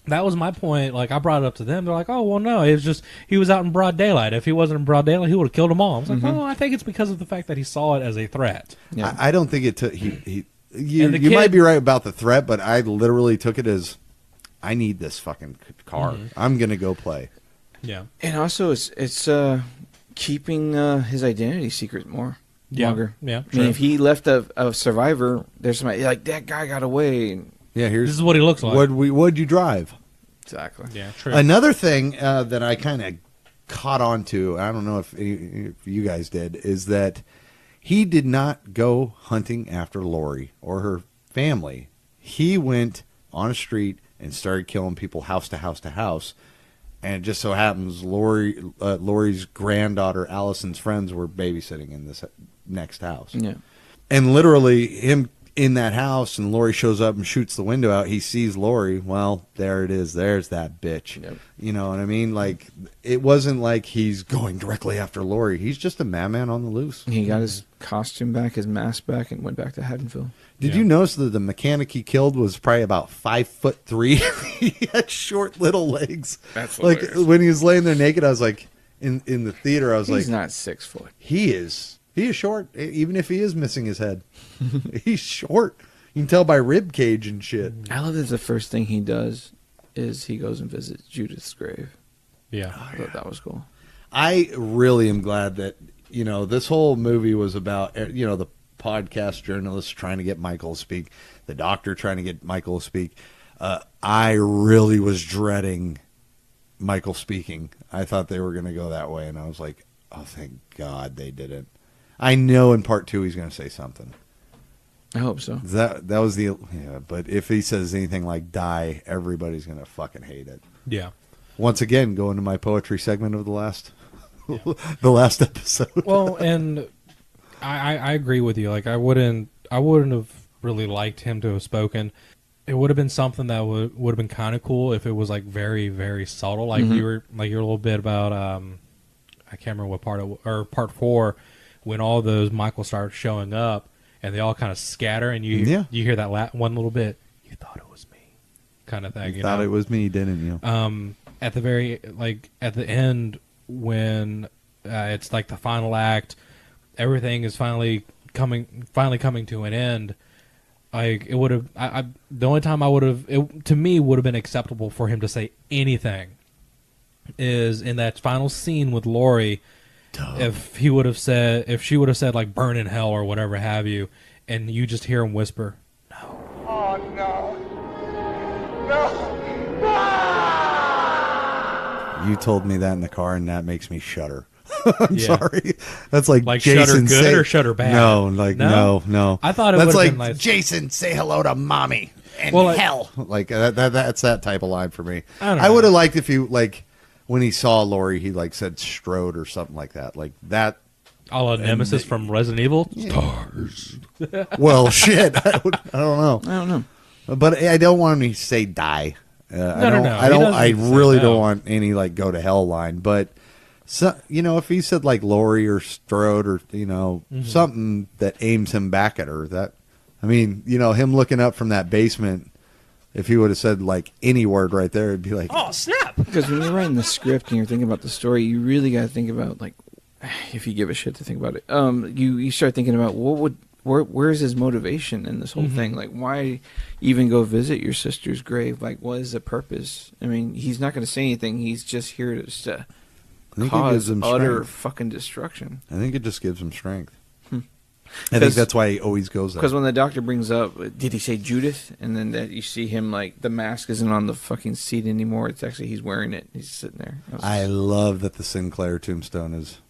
that was my point. Like, I brought it up to them. They're like, oh, well, no. It was just he was out in broad daylight. If he wasn't in broad daylight, he would have killed them all. I was like, oh, I think it's because of the fact that he saw it as a threat. Yeah. I don't think it took... You might be right about the threat, but I literally took it as, I need this fucking car. I'm going to go play. Yeah. And also, it's keeping his identity secret longer. Yeah. I mean, if he left a survivor, there's somebody like that guy got away. Yeah, this is what he looks like. What'd you drive? Exactly. Yeah, true. Another thing that I kind of caught on to, I don't know if you guys did, is that he did not go hunting after Lori or her family. He went on a street and started killing people house to house to house. And it just so happens Lori's granddaughter, Allison's friends, were babysitting in this next house. Yeah. And literally him in that house, and Lori shows up and shoots the window out. He sees Lori. Well, there it is. There's that bitch. Yep. You know what I mean? Like, it wasn't like he's going directly after Lori. He's just a madman on the loose. He got his costume back, his mask back, and went back to Haddonfield. Did you notice that the mechanic he killed was probably about 5'3"? He had short little legs. That's like hilarious. when he was laying there naked. I was like, in the theater, I was He's like, not 6 foot. He is short, even if he is missing his head. He's short. You can tell by rib cage and shit. I love that the first thing he does is he goes and visits Judith's grave. Yeah. I thought that was cool. I really am glad that, this whole movie was about, the podcast journalist trying to get Michael to speak, the doctor trying to get Michael to speak. I really was dreading Michael speaking. I thought they were going to go that way, and I was like, oh, thank God they didn't. I know in part 2 he's going to say something. I hope so. That was the but if he says anything like die, everybody's gonna fucking hate it. Yeah. Once again, going to my poetry segment of the last the last episode. Well, and I agree with you. Like I wouldn't have really liked him to have spoken. It would have been something that would have been kind of cool if it was like very, very subtle. Like you were a little bit about I can't remember what part 4 when all those Michaels start showing up and they all kind of scatter and you hear that one little bit. You thought it was me, kind of thing. You thought it was me, didn't you? At the end when it's like the final act, everything is finally coming to an end. Like it would have, the only time to me would have been acceptable for him to say anything is in that final scene with Laurie. If she would have said like "burn in hell" or whatever have you, and you just hear him whisper, "No." Oh no! No! You told me that in the car, and that makes me shudder. I'm Yeah. sorry. That's like Jason Jason shudder good or shudder bad? No, like no. I thought it that's would like have been like Jason, say hello to mommy and Well, hell. Like that's that type of line for me. I don't I know. would have liked if you like when he saw Laurie, he like said Strode or something like that. Like that. a la Nemesis from Resident Evil. Stars. Well, shit. I don't know. I don't know. But I don't want him to say die. No. I He doesn't really say don't no. want any like go to hell line. But so if he said like Laurie or Strode or something that aims him back at her, that him looking up from that basement. If he would have said like any word right there, it'd be like, Oh snap! Because when you're writing the script and you're thinking about the story, you really got to think about, like, if you give a shit to think about it, you start thinking about where's his motivation in this whole thing? Like, why even go visit your sister's grave? Like, what is the purpose? I mean, he's not going to say anything. He's just here to I think it cause gives him utter strength. fucking destruction. I think it just gives him strength. I think that's why he always goes there. Because when the doctor brings up, did he say Judith? And then that you see him, like, the mask isn't on the fucking seat anymore. It's actually, he's wearing it. He's sitting there. I love that the Sinclair tombstone is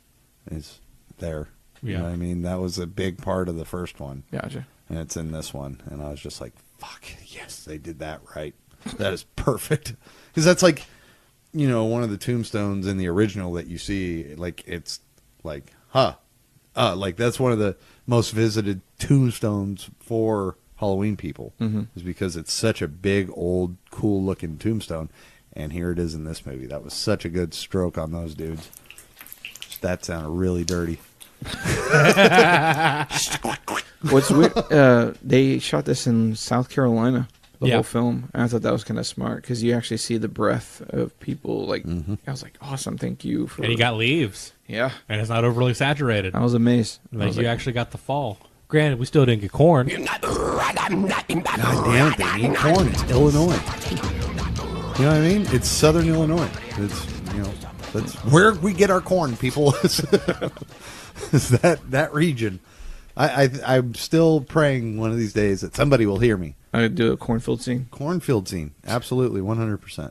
there. Yeah. You know what I mean? That was a big part of the first one. Gotcha. And it's in this one. And I was just like, fuck, yes, they did that right. That is perfect. Because that's like, one of the tombstones in the original that you see, like, it's like, like that's one of the most visited tombstones for Halloween people is because it's such a big, old, cool-looking tombstone. And here it is in this movie. That was such a good stroke on those dudes. That sounded really dirty. What's weird, they shot this in South Carolina, the Yeah. whole film. And I thought that was kind of smart because you actually see the breath of people. Like, I was like, awesome, thank you. And you got leaves. Yeah. And it's not overly saturated. I was amazed. Like you actually got the fall. Granted, we still didn't get corn. God damn it, they eat corn. It's Illinois. You know what I mean? It's Southern Illinois. It's, that's where we get our corn, people. Is that region. I'm still praying one of these days that somebody will hear me. I would do a cornfield scene. Cornfield scene. Absolutely, 100%.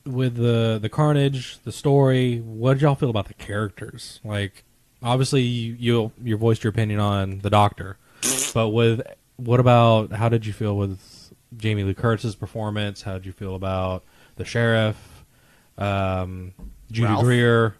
With the carnage, the story, what did y'all feel about the characters? Like, obviously, you voiced your opinion on the Doctor, but how did you feel with Jamie Lee Curtis's performance? How did you feel about the sheriff, Judy Ralph. Greer,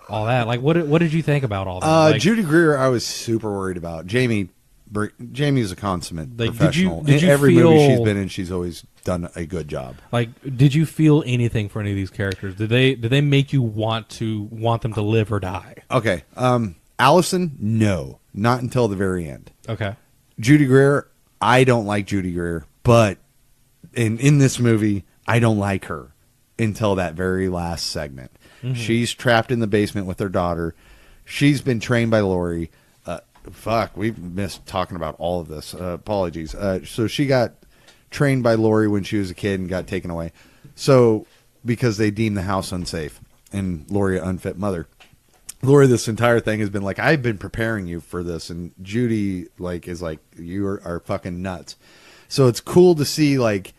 all that? Like, what did you think about all that? Like, Judy Greer, I was super worried about. Jamie's a consummate Like, professional. did you in every feel- movie she's been in, she's always done a good job. Like, did you feel anything for any of these characters? Did they make you want them to live or die? Okay. Allison, no. Not until the very end. Okay. Judy Greer, I don't like Judy Greer, but in this movie, I don't like her until that very last segment. She's trapped in the basement with her daughter. She's been trained by Laurie. Fuck, we've missed talking about all of this. Apologies. So she got trained by Laurie when she was a kid and got taken away. So because they deemed the house unsafe and Laurie an unfit mother. Laurie, this entire thing has been like, I've been preparing you for this, and Judy is like, you are fucking nuts. So it's cool to see, like,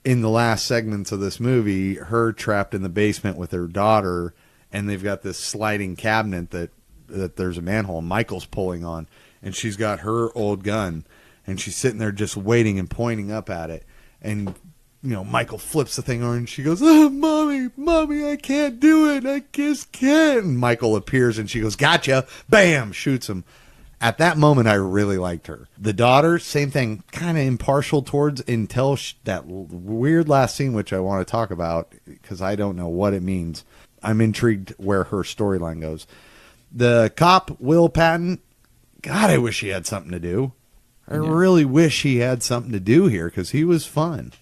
in the last segments of this movie, her trapped in the basement with her daughter, and they've got this sliding cabinet that there's a manhole Michael's pulling on, and she's got her old gun, and she's sitting there just waiting and pointing up at it, and Michael flips the thing on, and she goes, "Oh, mommy, I can't do it. I just can't." And Michael appears, and she goes, "Gotcha!" Bam, shoots him. At that moment, I really liked her. The daughter, same thing, kind of impartial towards until that weird last scene, which I want to talk about because I don't know what it means. I'm intrigued where her storyline goes. The cop, Will Patton, God, I wish he had something to do. I really wish he had something to do here because he was fun.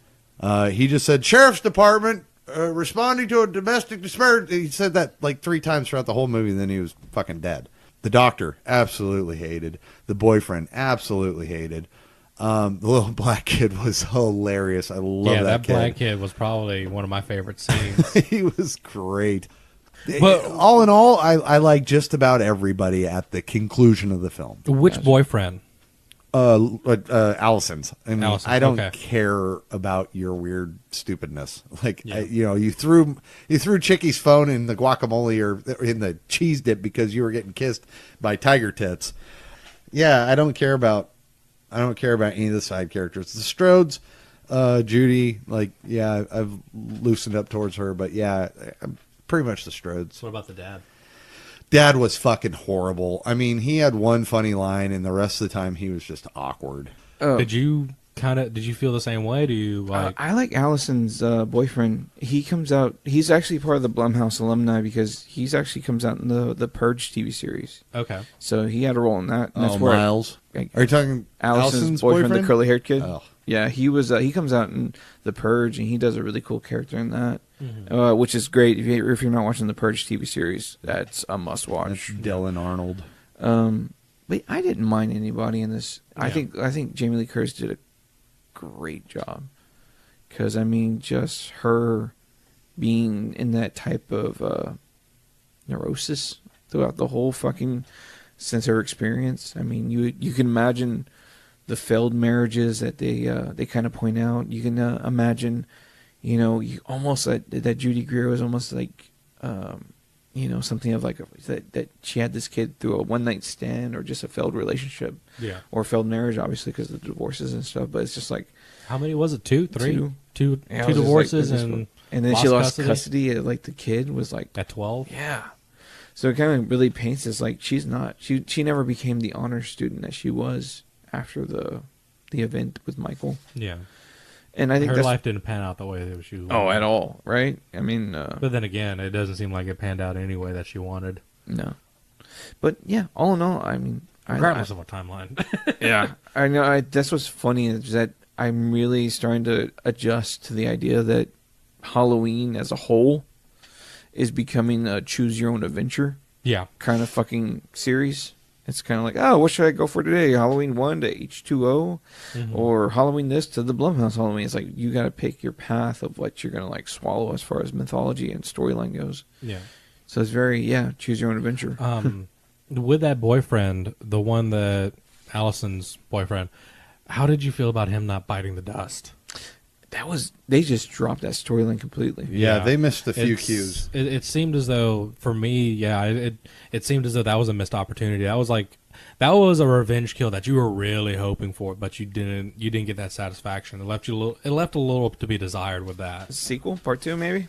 He just said, "Sheriff's Department, responding to a domestic dispute." He said that like 3 times throughout the whole movie, and then he was fucking dead. The doctor, absolutely hated. The boyfriend, absolutely hated. The little black kid was hilarious. I love that kid. Black kid was probably one of my favorite scenes. He was great. But all in all, I like just about everybody at the conclusion of the film. Which boyfriend? Allison's. I mean, Allison, I don't okay. care about your weird stupidness. Like, Yeah. you threw Chicky's phone in the guacamole or in the cheese dip because you were getting kissed by Tiger Tits. Yeah, I don't care about any of the side characters. The Strodes, Judy, like, yeah, I've loosened up towards her, but yeah, I'm pretty much the Strodes. What about the dad? Dad was fucking horrible. I mean, he had one funny line, and the rest of the time he was just awkward. Oh. Did you feel the same way? Do you like? I like Allison's boyfriend. He comes out. He's actually part of the Blumhouse alumni because he's actually comes out in the Purge TV series. Okay. So he had a role in that. And that's where Miles. Are you talking Allison's boyfriend, the curly haired kid? Oh. Yeah, he was. He comes out in the Purge, and he does a really cool character in that, which is great. If you're not watching the Purge TV series, that's a must watch. That's Dylan Arnold. But I didn't mind anybody in this. Yeah. I think Jamie Lee Curtis did a great job. Because, I mean, just her being in that type of neurosis throughout the whole fucking since her experience. I mean, you can imagine the failed marriages that they kind of point out. You can imagine, you almost that Judy Greer was almost like, something of like that she had this kid through a one-night stand or just a failed relationship. Yeah. Or a failed marriage, obviously, because of the divorces and stuff. But it's just like... How many was it? 2, 3? Two Yeah, it was just divorces like, and then she lost custody. Like the kid was like... At 12? Yeah. So it kind of really paints as like she's not... She never became the honor student that she was after the event with Michael. Yeah. And I think her life didn't pan out the way that she wanted. Oh, at all, right? I mean... but then again, it doesn't seem like it panned out any way that she wanted. No. But yeah, all in all, I mean... Regardless of a timeline. Yeah. I know. That's what's funny is that I'm really starting to adjust to the idea that Halloween as a whole is becoming a choose-your-own-adventure kind of fucking series. It's kind of like, oh, what should I go for today? Halloween 1 to H2O? Or Halloween this to the Blumhouse Halloween? It's like, you got to pick your path of what you're going to like swallow as far as mythology and storyline goes. Yeah. So it's very, choose your own adventure. With that boyfriend, the one that Allison's boyfriend, how did you feel about him not biting the dust? They just dropped that storyline completely. Yeah, they missed a few cues. It seemed as though, for me, it seemed as though that was a missed opportunity. That was a revenge kill that you were really hoping for, but you didn't get that satisfaction. It left a little to be desired with that. Sequel, part 2, maybe?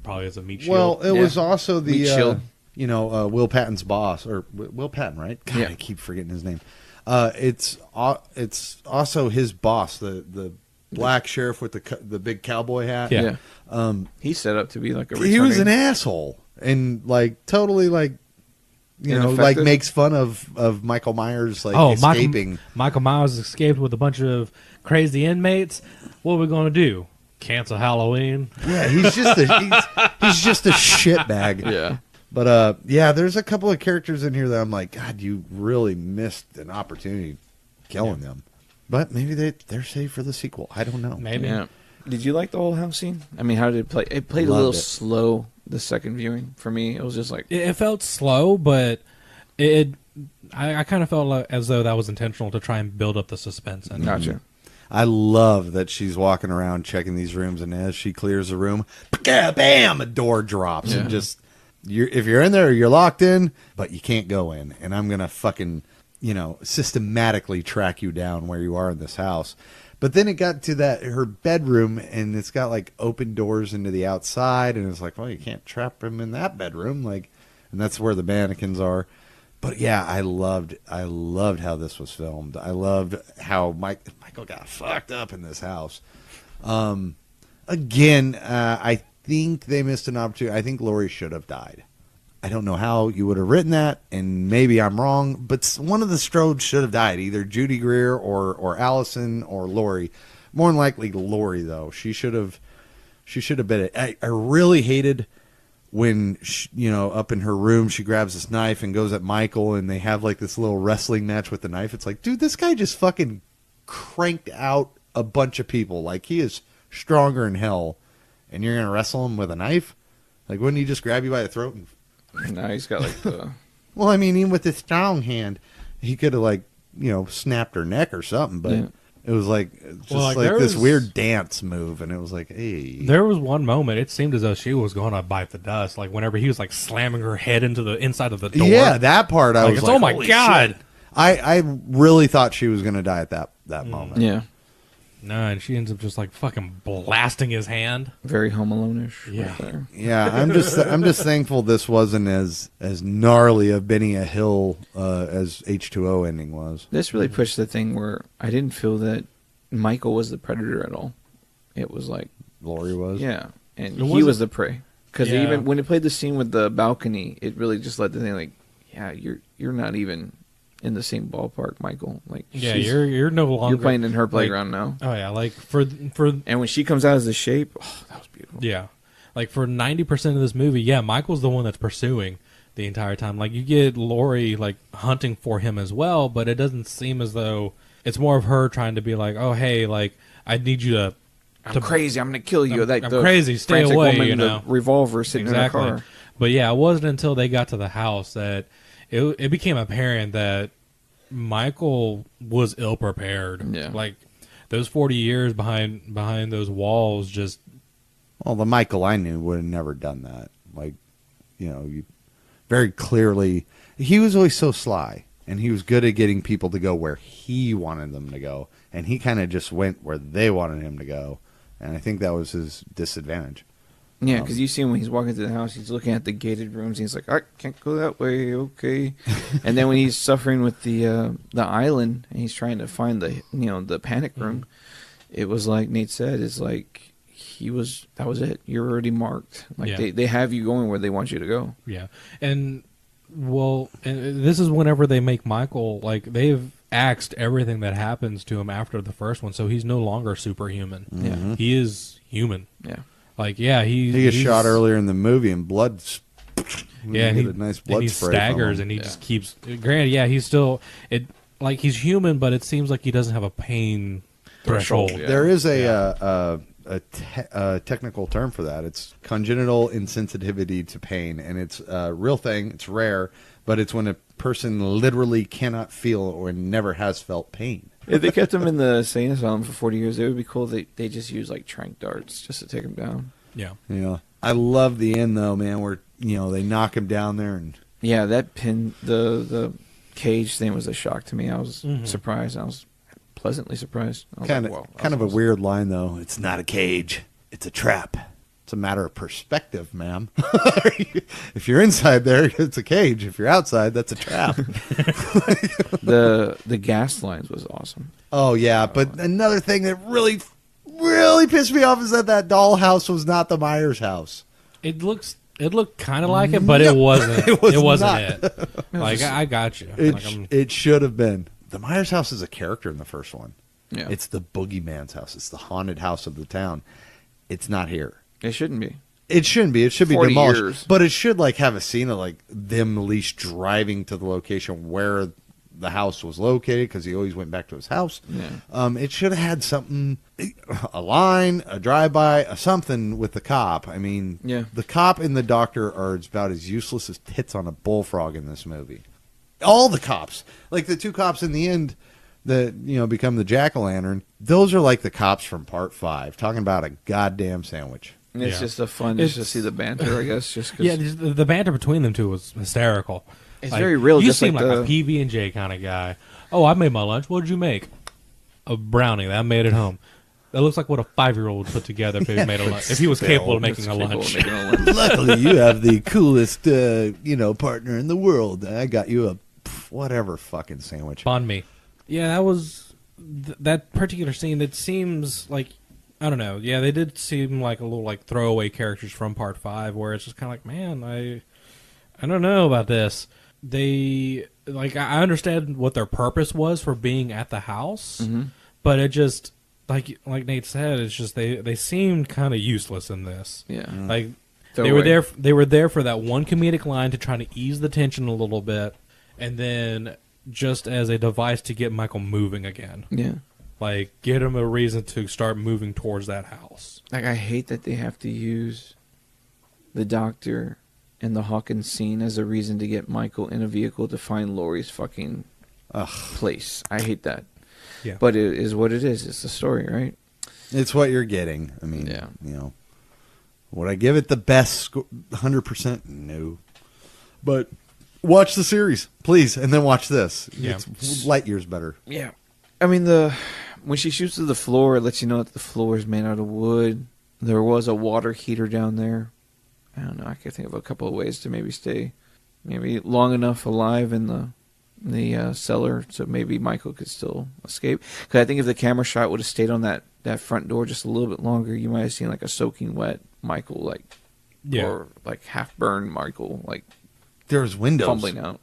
Probably as a meat shield. Well, it was also Meat shield. Will Patton's boss, or Will Patton, right? God, I keep forgetting his name. It's also his boss, the black sheriff with the big cowboy hat. Yeah. He's set up to be like a He was an asshole and like totally like like makes fun of Michael Myers escaping. Michael Myers escaped with a bunch of crazy inmates. What are we going to do? Cancel Halloween? Yeah, he's just a shitbag. Yeah. But there's a couple of characters in here that I'm like, God, you really missed an opportunity killing them. But maybe they're saved for the sequel. I don't know. Maybe. Yeah. Did you like the whole house scene? I mean, how did it play? It played a little slow the second viewing for me. It was just like it felt slow, but I kind of felt as though that was intentional to try and build up the suspense. Gotcha. I love that she's walking around checking these rooms, and as she clears the room, bam, a door drops, and just if you're in there, you're locked in, but you can't go in. And I'm gonna fucking systematically track you down where you are in this house. But then it got to her bedroom, and it's got like open doors into the outside, and it's like, well, you can't trap him in that bedroom, and that's where the mannequins are. But yeah, I loved how this was filmed. I loved how Michael got fucked up in this house. Again, I think they missed an opportunity. I think Laurie should have died. I don't know how you would have written that, and maybe I'm wrong, but one of the Strodes should have died, either Judy Greer or Allison or Laurie. More than likely Laurie, though. She should have been it. I really hated when up in her room she grabs this knife and goes at Michael, and they have like this little wrestling match with the knife. It's like, dude, this guy just fucking cranked out a bunch of people. Like, he is stronger than hell, and you're gonna wrestle him with a knife? Like, wouldn't he just grab you by the throat and... No, he's got like the... Well, I mean, even with his strong hand, he could have snapped her neck or something, but it was this weird dance move, and it was like, hey. There was one moment, it seemed as though she was going to bite the dust, like whenever he was like slamming her head into the inside of the door. Yeah, that part I was like, oh my God. Shit. I really thought she was going to die at that moment. Yeah. No, and she ends up just like fucking blasting his hand. Very Home Alone-ish. Yeah, right there. Yeah. I'm just thankful this wasn't as gnarly of Benny a Hill as H2O ending was. This really pushed the thing where I didn't feel that Michael was the predator at all. It was like Laurie was. Yeah, and he was the prey. Because even when it played the scene with the balcony, it really just let the thing like, yeah, you're not even in the same ballpark, Michael. Like, yeah, you're no longer... You're playing in her playground now. Oh, yeah, like, for... And when she comes out as the shape, oh, that was beautiful. Yeah. Like, for 90% of this movie, yeah, Michael's the one that's pursuing the entire time. Like, you get Laurie, like, hunting for him as well, but it doesn't seem as though... It's more of her trying to be like, oh, hey, like, I need you to... I'm crazy, I'm going to kill you. I'm crazy, stay away, woman, the revolver sitting in her car. But yeah, it wasn't until they got to the house that... It became apparent that Michael was ill prepared. Yeah. Like, those 40 years behind those walls just... Well, the Michael I knew would have never done that. Like, you very clearly... He was always so sly, and he was good at getting people to go where he wanted them to go, and he kind of just went where they wanted him to go, and I think that was his disadvantage. Yeah, because you see him when he's walking through the house, he's looking at the gated rooms, and he's like, I can't go that way, okay. And then when he's suffering with the island, and he's trying to find the panic room, it was like Nate said, it's like, that was it. You're already marked. Like, they have you going where they want you to go. Yeah. And, well, and this is whenever they make Michael, like, they've axed everything that happens to him after the first one, so he's no longer superhuman. Yeah. He is human. Yeah. Like, yeah, he gets shot earlier in the movie and blood. Yeah, and he a nice blood he spray staggers and he just keeps. Granted, yeah, he's still like he's human, but it seems like he doesn't have a pain threshold. Yeah. There is a technical term for that. It's congenital insensitivity to pain, and it's a real thing. It's rare, but it's when a person literally cannot feel or never has felt pain. If they kept him in the insane asylum for 40 years, it would be cool if they just use like trank darts just to take him down. Yeah. Yeah. I love the end though, man, where they knock him down there and yeah, that pin the cage thing was a shock to me. I was surprised. I was pleasantly surprised. Kind of a weird line though. It's not a cage. It's a trap. It's a matter of perspective, ma'am. If you're inside there, it's a cage. If you're outside, that's a trap. The gas lines was awesome. Oh yeah, but another thing that really, really pissed me off is that dollhouse was not the Myers house. It looked kind of like it, but it wasn't. It wasn't not. it. Like, I got you. It should have been. The Myers house is a character in the first one. Yeah. It's the boogeyman's house. It's the haunted house of the town. It's not here. It shouldn't be. It shouldn't be. It should be 40 demolished. years. But it should have a scene of them at least driving to the location where the house was located, because he always went back to his house. Yeah. It should have had something, a line, a drive-by, something with the cop. I mean, yeah. The cop and the doctor are about as useless as tits on a bullfrog in this movie. All the cops, like the two cops in the end that become the jack-o'-lantern, those are like the cops from Part 5, talking about a goddamn sandwich. It's just a fun just to see the banter, I guess. Just 'cause. Yeah, the banter between them two was hysterical. It's very real. You just seem like like a PB&J kind of guy. Oh, I made my lunch. What did you make? A brownie that I made at home. That looks like what a 5-year-old would put together if he made a lunch. If he was capable of making a lunch. Luckily, you have the coolest, partner in the world. I got you a whatever fucking sandwich. Banh mi. Yeah, that was that particular scene. It seems like, I don't know. Yeah, they did seem like a little like throwaway characters from Part 5, where it's just kind of like, man, I don't know about this. They I understand what their purpose was for being at the house, but it just. Like Nate said, it's just they seemed kind of useless in this. Yeah, like they were there. They were there for that one comedic line to try to ease the tension a little bit, and then just as a device to get Michael moving again. Yeah, like get him a reason to start moving towards that house. Like I hate that they have to use the doctor and the Hawkins scene as a reason to get Michael in a vehicle to find Laurie's fucking place. I hate that. Yeah. But it is what it is. It's the story, right? It's what you're getting. I mean, would I give it the best 100%? No. But watch the series, please, and then watch this. Yeah. It's light years better. Yeah. I mean, when she shoots to the floor, it lets you know that the floor is made out of wood. There was a water heater down there. I don't know. I can think of a couple of ways to maybe stay long enough alive in the cellar, so maybe Michael could still escape. Because I think if the camera shot would have stayed on that front door just a little bit longer, you might have seen like a soaking wet Michael, or like half burned Michael, like there's windows fumbling out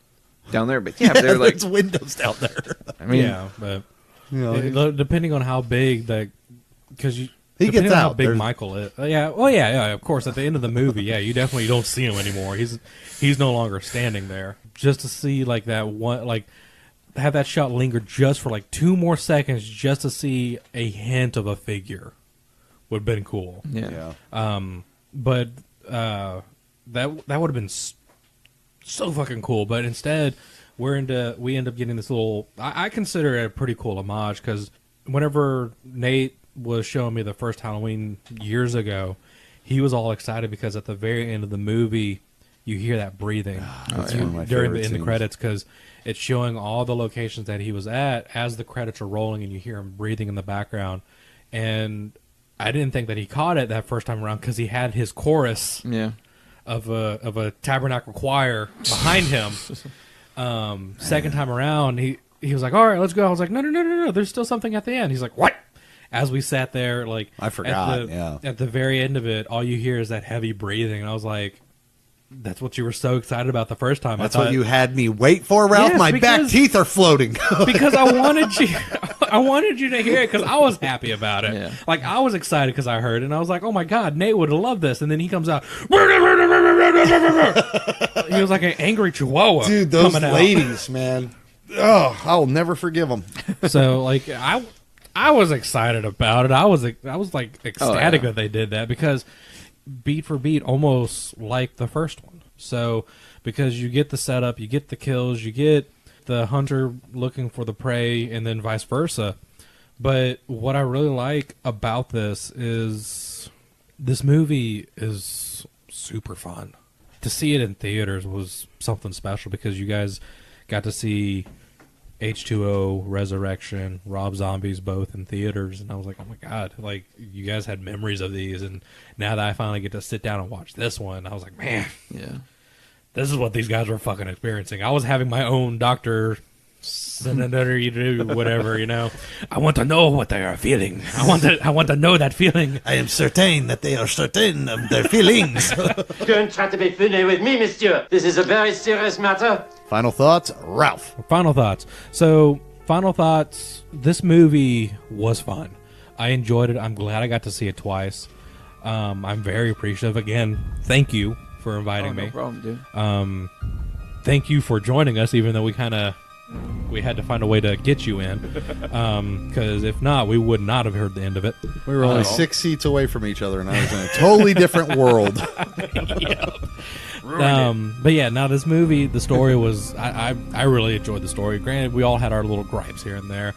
down there. But they're like there's windows down there. I mean, but depending on how big because he gets out. How big Michael is? Yeah. Of course, at the end of the movie, you definitely don't see him anymore. He's no longer standing there. Just to see like that one, like have that shot linger just for like 2 more seconds, just to see a hint of a figure, would have been cool. Yeah. But that would have been so fucking cool. But instead, we end up getting this little. I consider it a pretty cool homage because whenever Nate was showing me the first Halloween years ago, he was all excited because at the very end of the movie, you hear that breathing during in the credits because it's showing all the locations that he was at as the credits are rolling, and you hear him breathing in the background. And I didn't think that he caught it that first time around because he had his chorus of a tabernacle choir behind him. Second time around, he was like, "All right, let's go." I was like, "No, there's still something at the end." He's like, "What?" As we sat there, like I forgot. At the very end of it, all you hear is that heavy breathing, and I was like, "That's what you were so excited about the first time." That's what you had me wait for, Ralph. Yes, my back teeth are floating because I wanted you to hear it because I was happy about it. Yeah. Like I was excited because I heard it, and I was like, "Oh my god, Nate would have loved this." And then he comes out, he was like an angry chihuahua. Dude, those ladies, man. Oh, I'll never forgive them. So like I was excited about it. I was like ecstatic that they did that because beat for beat, almost like the first one. So because you get the setup, you get the kills, you get the hunter looking for the prey, and then vice versa. But what I really like about this is this movie is super fun. To see it in theaters was something special because you guys got to see H2O, Resurrection, Rob Zombies both in theaters, and I was like, oh my god, like you guys had memories of these, and now that I finally get to sit down and watch this one, I was like, man, this is what these guys were fucking experiencing. I was having my own Dr. Senator, you do whatever, I want to know what they are feeling. I want to know that feeling. I am certain that they are certain of their feelings. Don't try to be funny with me, monsieur. This is a very serious matter. Final thoughts, Ralph. Final thoughts. So, final thoughts. This movie was fun. I enjoyed it. I'm glad I got to see it twice. I'm very appreciative. Again, thank you for inviting me. No problem, dude. Thank you for joining us, even though we had to find a way to get you in, because if not, we would not have heard the end of it. We were only 6 seats away from each other, and I was in a totally different world. But yeah, now this movie, the story was, I really enjoyed the story. Granted, we all had our little gripes here and there.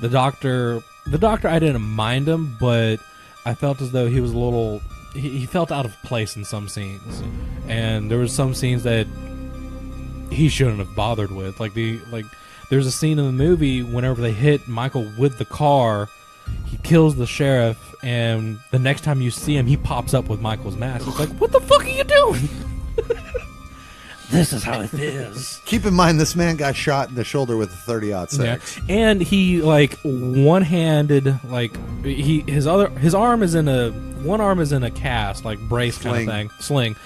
The doctor, I didn't mind him, but I felt as though he was a little, he felt out of place in some scenes, and there was some scenes that he shouldn't have bothered with. There's a scene in the movie whenever they hit Michael with the car, he kills the sheriff, and the next time you see him, he pops up with Michael's mask. It's like, what the fuck are you doing? This is how it is. Keep in mind, this man got shot in the shoulder with a 30-06. Yeah. And he one-handed, his arm is in one arm is in a cast, brace kind of thing, sling.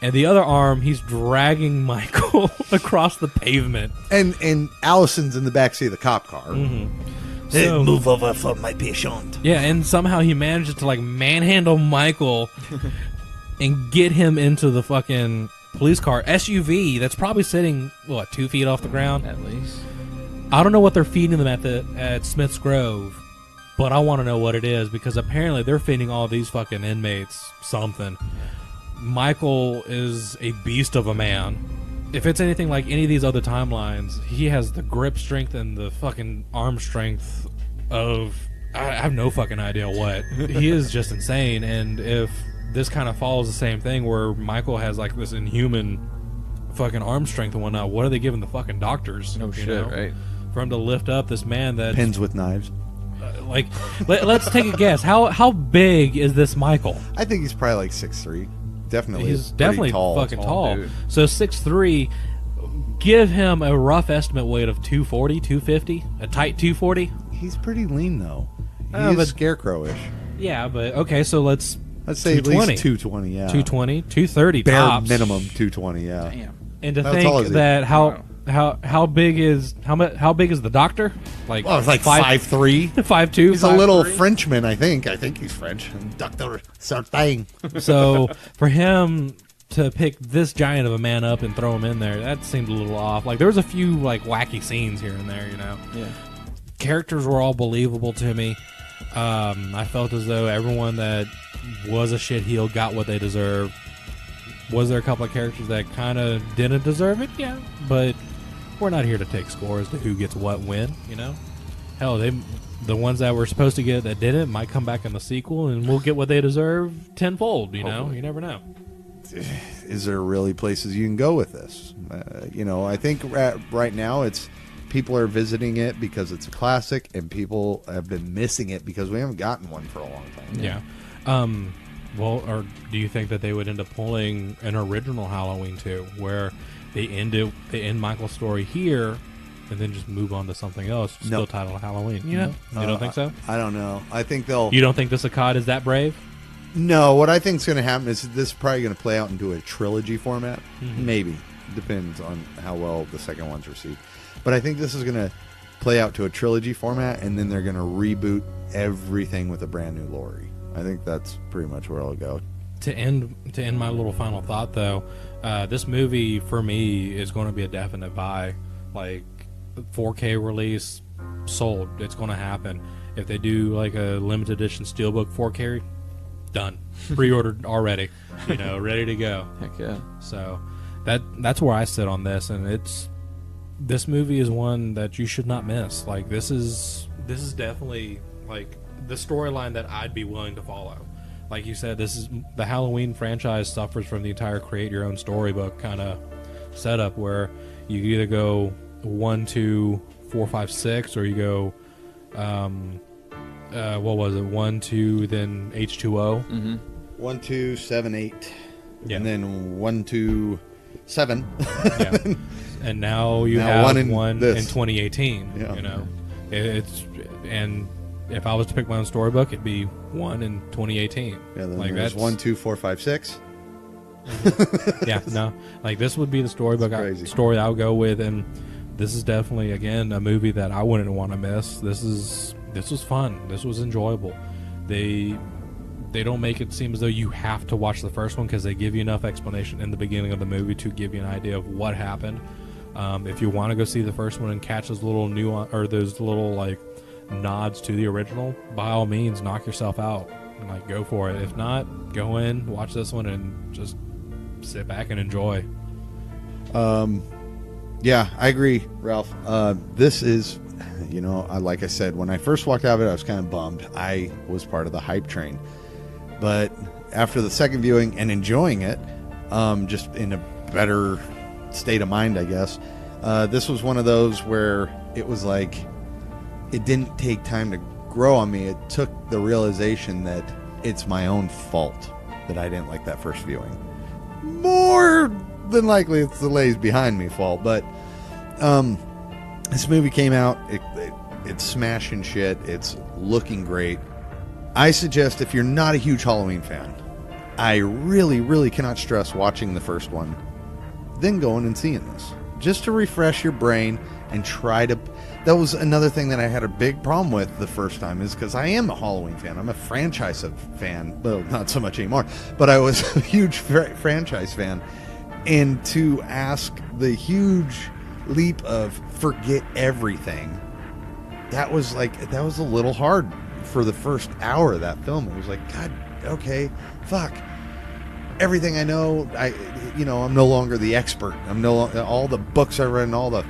And the other arm, he's dragging Michael across the pavement. And Allison's in the backseat of the cop car. Mm-hmm. So, move over for my patient. Yeah, and somehow he manages to manhandle Michael and get him into the fucking police car SUV that's probably sitting 2 feet off the ground at least. I don't know what they're feeding them at Smith's Grove, but I want to know what it is, because apparently they're feeding all these fucking inmates something. Michael is a beast of a man. If it's anything like any of these other timelines, he has the grip strength and the fucking arm strength of I have no fucking idea what. He is just insane. And if this kind of follows the same thing where Michael has this inhuman fucking arm strength and whatnot, what are they giving the fucking doctors? No shit, right? For him to lift up this man that pins with knives. Let's take a guess. How big is this Michael? I think he's probably 6'3". Definitely. He's definitely fucking tall. Dude. So 6'3", give him a rough estimate weight of 240, 250, a tight 240. He's pretty lean though. He's scarecrow-ish. Yeah, but okay, so let's say at least 220, yeah. 220, 230 bare tops. minimum 220, yeah. Damn. And to think that how big is the doctor? Like 5'3", 5'2". He's a little Frenchman, I think. I think he's French. Dr. Sartain. So for him to pick this giant of a man up and throw him in there, that seemed a little off. There was a few wacky scenes here and there, Yeah. Characters were all believable to me. I felt as though everyone that was a shitheel got what they deserved. Was there a couple of characters that kind of didn't deserve it? Yeah, but we're not here to take scores to who gets what when, Hell, the ones that were supposed to get that didn't might come back in the sequel, and we'll get what they deserve tenfold, You never know. Is there really places you can go with this? I think right now it's people are visiting it because it's a classic, and people have been missing it because we haven't gotten one for a long time. Yeah. Well, or do you think that they would end up pulling an original Halloween 2, where they end Michael's story here, and then just move on to something else, still titled Halloween? You don't think so? I don't know. I think they'll. You don't think this Akkad is that brave? No. What I think is going to happen is this is probably going to play out into a trilogy format. Mm-hmm. Maybe depends on how well the second one's received. But I think this is going to play out to a trilogy format, and then they're going to reboot everything with a brand new Laurie. I think that's pretty much where I'll go. To end my little final thought, though, this movie for me is going to be a definite buy. 4K release, sold. It's going to happen. If they do a limited edition steelbook 4K, done, pre-ordered already. Ready to go. Heck yeah. So that's where I sit on this, and this movie is one that you should not miss. This is definitely the storyline that I'd be willing to follow. Like you said, this is the Halloween franchise suffers from the entire create your own storybook kind of setup, where you either go 1, 2, 4, 5, 6, or you go what was it, 1, 2, then H2O. Mm-hmm. 1, 2, 7, 8, yeah. And then 1, 2, 7. Yeah. And now you have one in 2018. Yeah. It's and if I was to pick my own storybook, it'd be 1 in 2018. Yeah, then there's 1, 2, 4, 5, 6. Yeah, no. This would be the storybook story I would go with, and this is definitely, again, a movie that I wouldn't want to miss. This was fun. This was enjoyable. They don't make it seem as though you have to watch the first one, because they give you enough explanation in the beginning of the movie to give you an idea of what happened. If you want to go see the first one and catch those little those little nods to the original, by all means, knock yourself out and go for it. If not, go in, watch this one, and just sit back and enjoy. Yeah, I agree, Ralph. This is, like I said, when I first walked out of it, I was kind of bummed. I was part of the hype train, but after the second viewing and enjoying it, just in a better state of mind, I guess. This was one of those where it was like it didn't take time to grow on me. It took the realization that it's my own fault that I didn't like that first viewing. More than likely, it's the Lays Behind Me fault, but this movie came out. It's smashing shit. It's looking great. I suggest if you're not a huge Halloween fan, I really, really cannot stress watching the first one, then going and seeing this. Just to refresh your brain and try to... That was another thing that I had a big problem with the first time, is because I am a Halloween fan. I'm a franchise fan. Well, not so much anymore, but I was a huge franchise fan. And to ask the huge leap of forget everything, that was a little hard for the first hour of that film. It was like, God, okay, fuck. Everything I know, I'm no longer the expert. All the books I read and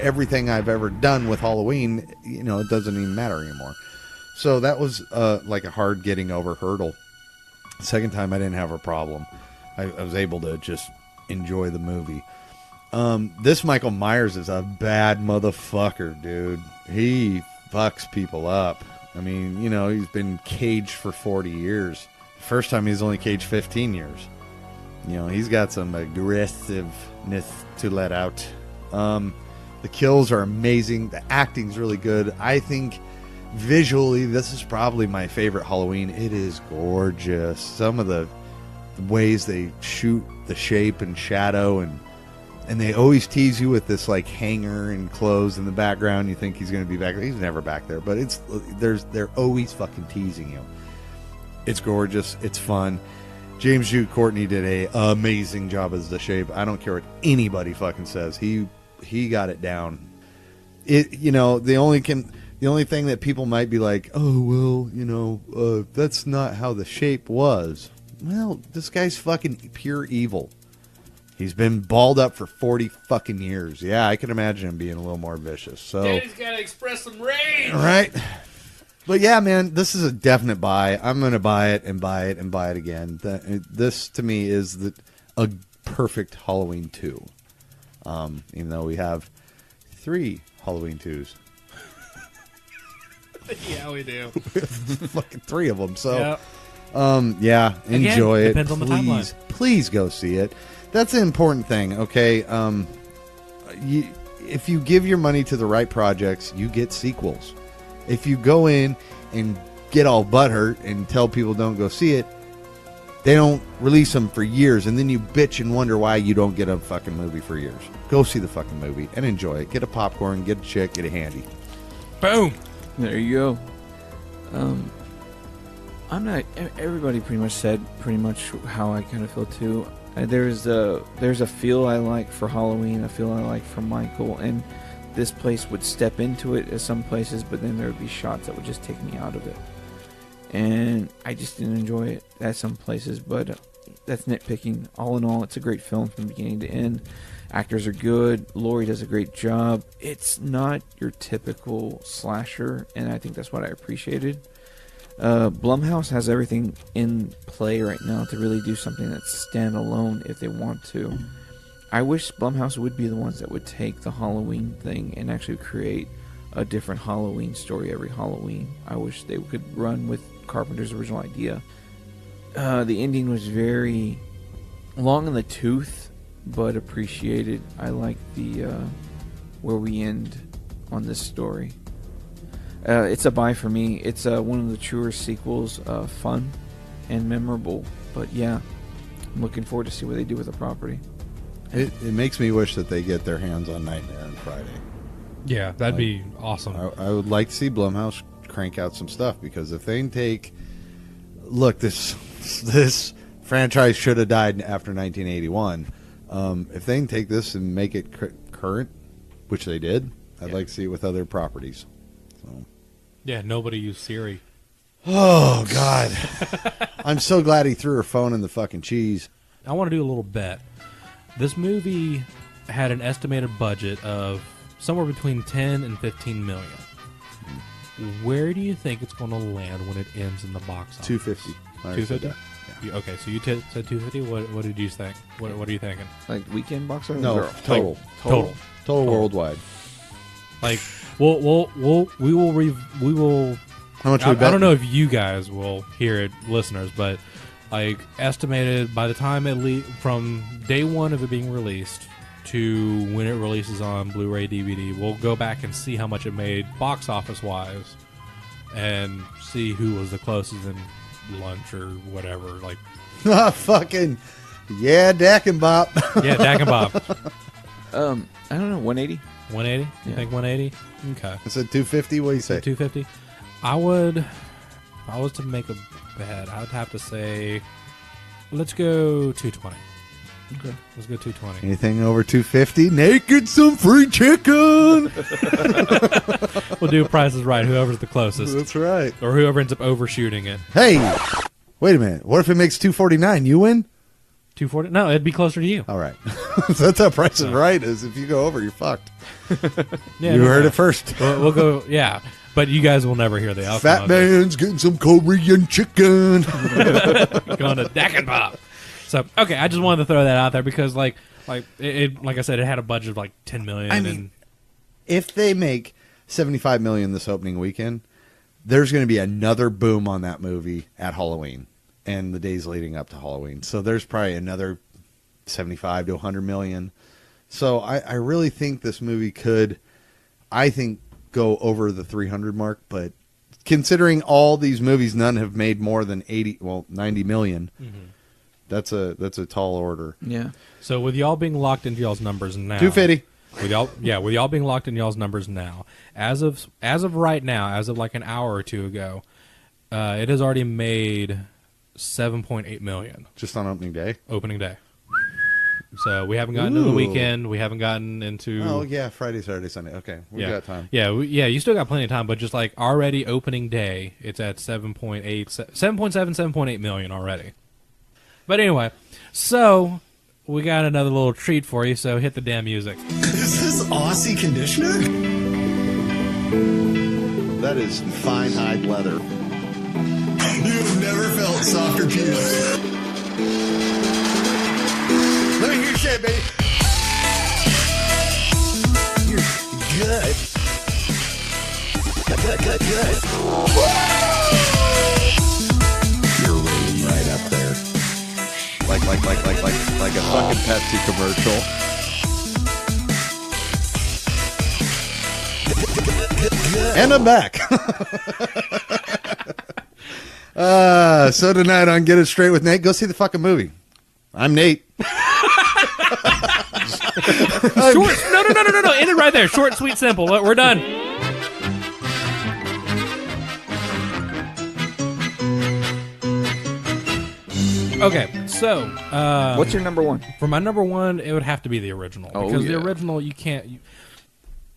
everything I've ever done with Halloween, it doesn't even matter anymore. So that was like a hard getting over hurdle. Second time I didn't have a problem. I was able to just enjoy the movie. This Michael Myers is a bad motherfucker, dude. He fucks people up. I mean, he's been caged for 40 years. First time he's only caged 15 years. He's got some aggressiveness to let out. The kills are amazing. The acting's really good. I think visually, this is probably my favorite Halloween. It is gorgeous. Some of the ways they shoot the shape and shadow, and they always tease you with this like hanger and clothes in the background. You think he's going to be back there. He's never back there, but they're always fucking teasing you. It's gorgeous. It's fun. James Jude Courtney did a amazing job as the Shape. I don't care what anybody fucking says. He got it down. The only thing that people might be like, oh well, that's not how the Shape was. Well, this guy's fucking pure evil. He's been balled up for 40 fucking years. Yeah, I can imagine him being a little more vicious. So Daddy's got to express some rage. Right. But yeah, man, this is a definite buy. I'm going to buy it and buy it and buy it again. This, to me, is a perfect Halloween 2. Even though we have 3 Halloween 2s. Yeah, we do. Fucking 3 of them. So, yep. Yeah, enjoy it. Depends on the timeline. Please go see it. That's the important thing, okay? If you give your money to the right projects, you get sequels. If you go in and get all butthurt and tell people don't go see it, they don't release them for years, and then you bitch and wonder why you don't get a fucking movie for years. Go see the fucking movie and enjoy it. Get a popcorn, get a chick, get a handy. Boom. There you go. Everybody pretty much said how I kind of feel too. There's a feel I like for Halloween, a feel I like for Michael, and this place would step into it as some places, but then there would be shots that would just take me out of it. And I just didn't enjoy it at some places, but that's nitpicking. All in all, it's a great film from beginning to end. Actors are good. Laurie does a great job. It's not your typical slasher, and I think that's what I appreciated. Blumhouse has everything in play right now to really do something that's standalone if they want to. I wish Blumhouse would be the ones that would take the Halloween thing and actually create a different Halloween story every Halloween. I wish they could run with Carpenter's original idea. The ending was very long in the tooth, but appreciated. I like the where we end on this story. It's a buy for me. It's one of the truer sequels, fun and memorable. But yeah, I'm looking forward to see what they do with the property. It makes me wish that they get their hands on Nightmare on Friday. Yeah, that'd be awesome. I would like to see Blumhouse crank out some stuff, because if they can take... Look, this franchise should have died after 1981. If they can take this and make it current, which they did, I'd like to see it with other properties. So. Yeah, nobody used Siri. Oh, God. I'm so glad he threw her phone in the fucking cheese. I want to do a little bet. This movie had an estimated budget of somewhere between 10 and 15 million. Where do you think it's going to land when it ends in the box office? 250. 250? Okay, so you said 250. What did you think? What are you thinking? Like weekend box office? No, Or- total. Total Worldwide. Like, we will. How much I we bet? don't know if you guys will hear it, listeners, but like estimated by the time from day one of it being released to when it releases on Blu-ray DVD, we'll go back and see how much it made box office wise, and see who was the closest in lunch or whatever. Like, fucking yeah, Dak and Bob. yeah, Dak and Bob. I don't know, 180. 180? You Yeah. think 180? Okay. I said 250. What do you say? 250. I would, if I was to make a bet, I would have to say, let's go 220. Okay. Let's go 220. Anything over 250? Naked, some free chicken. We'll do Price is Right, whoever's the closest. That's right. Or whoever ends up overshooting it. Hey, wait a minute. What if it makes 249? You win? 240? No, it'd be closer to you. All right. So that's how Price is Right is. If you go over, you're fucked. Yeah, You no, heard no. it first. We'll go, yeah. But you guys will never hear the outcome. Fat of it. man's getting some Korean chicken. Going to Dak and Bob. So, okay, I just wanted to throw that out there because, like I said, it had a budget of like $10 million. I mean, if they make $75 million this opening weekend, there's going to be another boom on that movie at Halloween and the days leading up to Halloween. So there's probably another 75 to 100 million. So I really think this movie could, go over the 300 mark. But considering all these movies, none have made more than 90 million. Mm-hmm. That's a tall order. Yeah. So with y'all being locked into y'all's numbers now, 250. With y'all being locked in y'all's numbers now, as of right now, as of like an hour or two ago, it has already made $7.8 million Just on opening day. Opening day. So we haven't gotten into the weekend. We haven't gotten into. Oh yeah, Friday, Saturday, Sunday. Okay, we got time. Yeah, you still got plenty of time, but just like already opening day, it's at 7.8 million already. But anyway, so we got another little treat for you. So hit the damn music. Is this Aussie conditioner? That is fine hide leather. You've never felt softer penis. Let me hear your shit, baby. You're good. Good. You're really right up there. Like a fucking Pepsi commercial. And I'm back. So tonight on Get It Straight with Nate, go see the fucking movie. I'm Nate. Short. No. End it right there. Short, sweet, simple. We're done. Okay, so what's your number one? For my number one, it would have to be the original because the original you can't.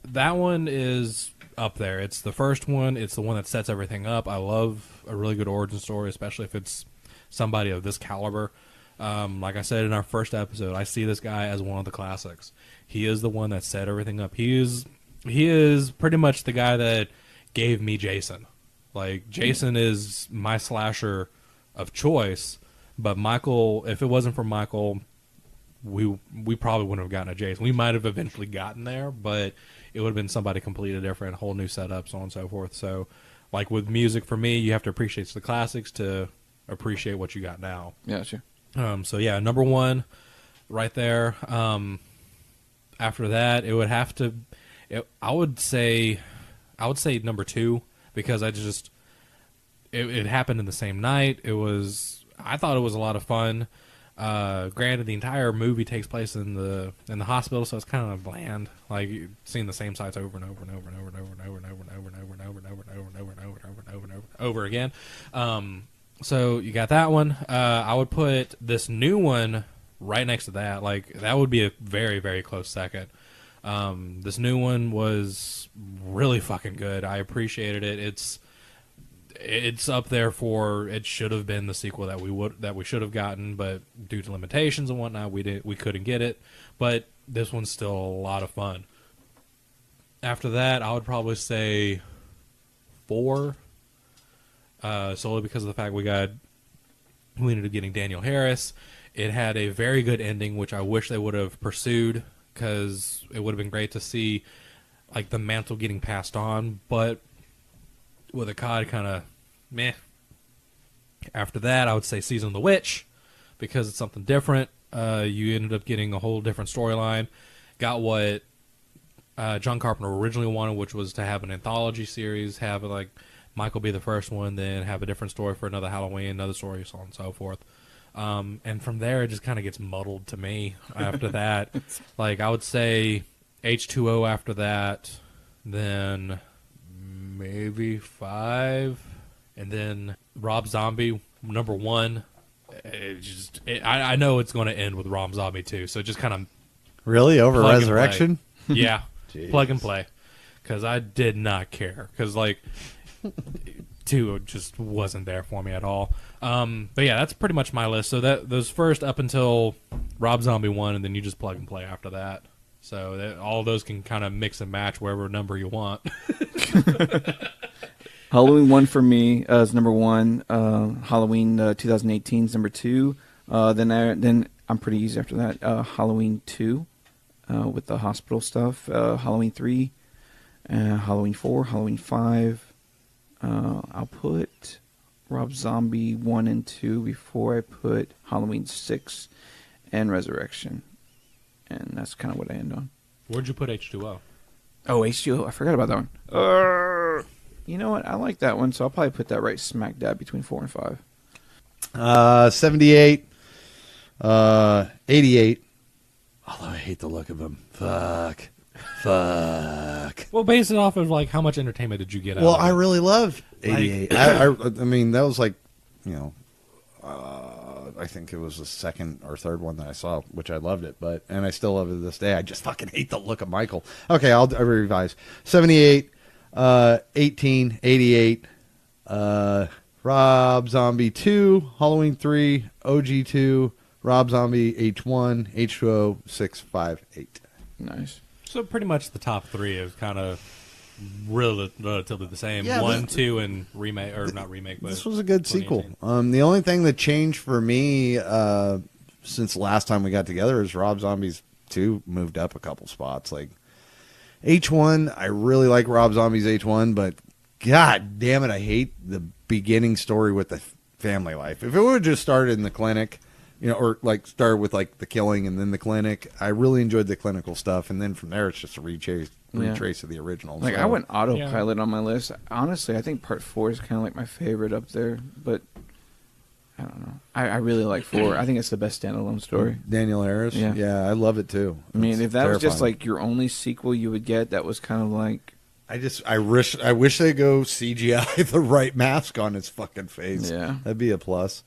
That one is up there. It's the first one. It's the one that sets everything up. I love a really good origin story, especially if it's somebody of this caliber. Like I said in our first episode, I see this guy as one of the classics. He is the one that set everything up. He is pretty much the guy that gave me Jason. Like, Jason is my slasher of choice, but Michael, if it wasn't for Michael, we probably wouldn't have gotten a Jason. We might have eventually gotten there, but it would have been somebody completely different, whole new setup, so on and so forth. So, like with music, for me, you have to appreciate the classics to appreciate what you got now. Yeah, sure. So yeah, number one, right there. After that, it would have to. I would say number two because it happened in the same night. I thought it was a lot of fun. Granted, the entire movie takes place in the hospital, so it's kind of bland. Like seeing the same sights over and over and over and over and over and over and over and over and over and over and over and over and over and over and over and over and over again. So you got that one. I would put this new one right next to that. Like that would be a very, very close second. This new one was really fucking good. I appreciated it. It's up there for it should have been the sequel that we should have gotten, but due to limitations and whatnot, we couldn't get it. But this one's still a lot of fun. After that, I would probably say 4. Solely because of the fact we got We ended up getting Daniel Harris. It had a very good ending, which I wish they would have pursued, because it would have been great to see like the mantle getting passed on. But with Akkad, kind of meh. After that, I would say Season of the Witch, because it's something different. You ended up getting a whole different storyline. Got what John Carpenter originally wanted, which was to have an anthology series, have like Michael be the first one, then have a different story for another Halloween, another story, so on and so forth. And from there, it just kind of gets muddled to me after that. Like, I would say H2O after that, then maybe 5, and then Rob Zombie, number 1. I know it's going to end with Rob Zombie 2, so just kind of... Really? Over Resurrection? Yeah. Plug and play. Because I did not care. Because, like... 2 just wasn't there for me at all. But yeah, that's pretty much my list. So those first up until Rob Zombie 1, and then you just plug and play after that. So all those can kind of mix and match wherever number you want. Halloween 1 for me is number 1. Halloween 2018 is number 2. Then I'm pretty easy after that. Halloween 2 with the hospital stuff. Halloween 3. Halloween 4. Halloween 5. I'll put Rob Zombie 1 and 2 before I put Halloween 6 and Resurrection. And that's kind of what I end on. Where'd you put H2O? Oh, H2O. I forgot about that one. You know what? I like that one, so I'll probably put that right smack dab between 4 and 5. 78. 88. Although I hate the look of him. Fuck. Well, base it off of like how much entertainment did you get out Well, of it? I really loved 88. I mean, that was like, I think it was the second or third one that I saw, which I loved it, and I still love it to this day. I just fucking hate the look of Michael. Okay, I'll revise. 78, 18, 88, Rob Zombie 2, Halloween 3, OG 2, Rob Zombie H1, H2O 6, 5, 8. Nice. So pretty much the top 3 is kind of relatively the same. Yeah, 1, 2, and remake, or not remake, but this was a good sequel. The only thing that changed for me since last time we got together is Rob Zombie's 2 moved up a couple spots. Like H1, I really like Rob Zombie's H1, but god damn it, I hate the beginning story with the family life. If it would have just started in the clinic, or like started with like the killing and then the clinic, I really enjoyed the clinical stuff, and then from there it's just a retrace of the original. Like, I went autopilot on my list. Honestly, I think part 4 is kind of like my favorite up there, but I don't know. I really like 4. I think it's the best standalone story. Daniel Harris? Yeah, I love it too. I mean, if that was just like your only sequel you would get, that was kind of like... I wish they go CGI the right mask on his fucking face. Yeah. That'd be a plus.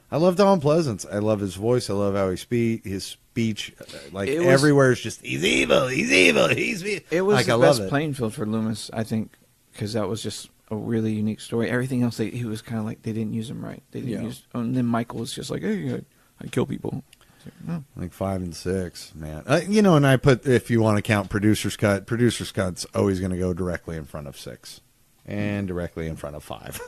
I love Don Pleasance. I love his voice. I love how his speech, like everywhere is just, he's evil, he's evil, he's evil. It was like, the best playing field for Loomis, I think, because that was just a really unique story. Everything else, he was kind of like, they didn't use him right. They didn't use, and then Michael was just like, hey, I kill people. Like 5 and 6, man. And I put, if you want to count producer's cut's always going to go directly in front of 6 and directly in front of 5.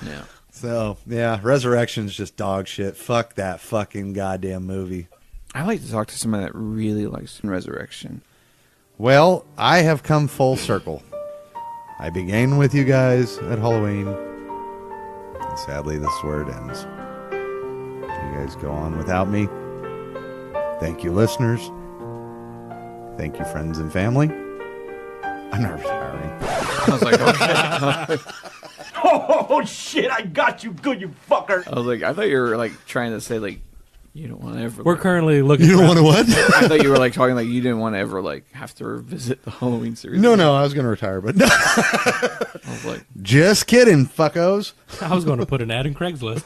Yeah. So, yeah, Resurrection's just dog shit. Fuck that fucking goddamn movie. I like to talk to somebody that really likes Resurrection. Well, I have come full circle. I began with you guys at Halloween, and sadly this is where it ends. You guys go on without me. Thank you, listeners. Thank you, friends and family. I'm not retiring. I was like, oh shit. Oh shit, I got you good, you fucker. I was like, I thought you were like trying to say like, you don't want to ever. We're currently looking. You don't want to what? I thought you were like talking like you didn't want to ever like have to revisit the Halloween series. No, I was going to retire, but no. I was like, just kidding, fuckos. I was going to put an ad in Craigslist.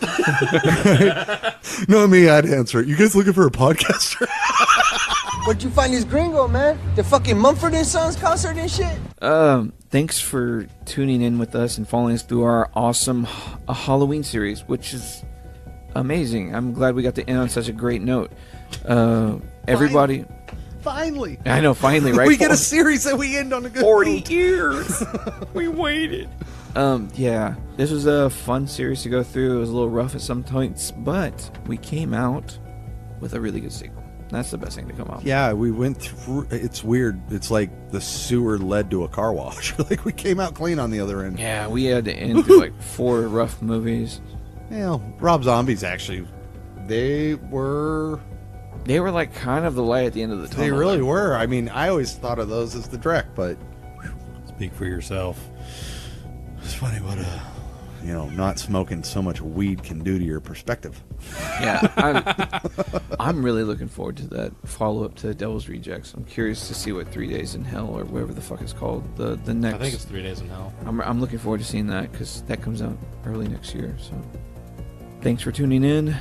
No, me, I'd answer it. You guys looking for a podcaster? Where'd you find this gringo, man? The fucking Mumford & Sons concert and shit? Thanks for tuning in with us and following us through our awesome Halloween series, which is amazing. I'm glad we got to end on such a great note. Everybody... Finally. I know, finally, right? We get a series that we end on a good 40 years. We waited. Yeah, this was a fun series to go through. It was a little rough at some points, but we came out with a really good sequel. That's the best thing to come out. Yeah, we went through. It's weird. It's like the sewer led to a car wash. Like we came out clean on the other end. Yeah, we had to end through like 4 rough movies. Yeah, Rob Zombies actually, they were like kind of the light at the end of the tunnel. They really were. I mean, I always thought of those as the Drek, but speak for yourself. It's funny what not smoking so much weed can do to your perspective. Yeah, I'm really looking forward to that follow-up to Devil's Rejects. I'm curious to see what 3 Days in Hell or whatever the fuck it's called. The next. I think it's 3 Days in Hell. I'm looking forward to seeing that because that comes out early next year. So, thanks for tuning in.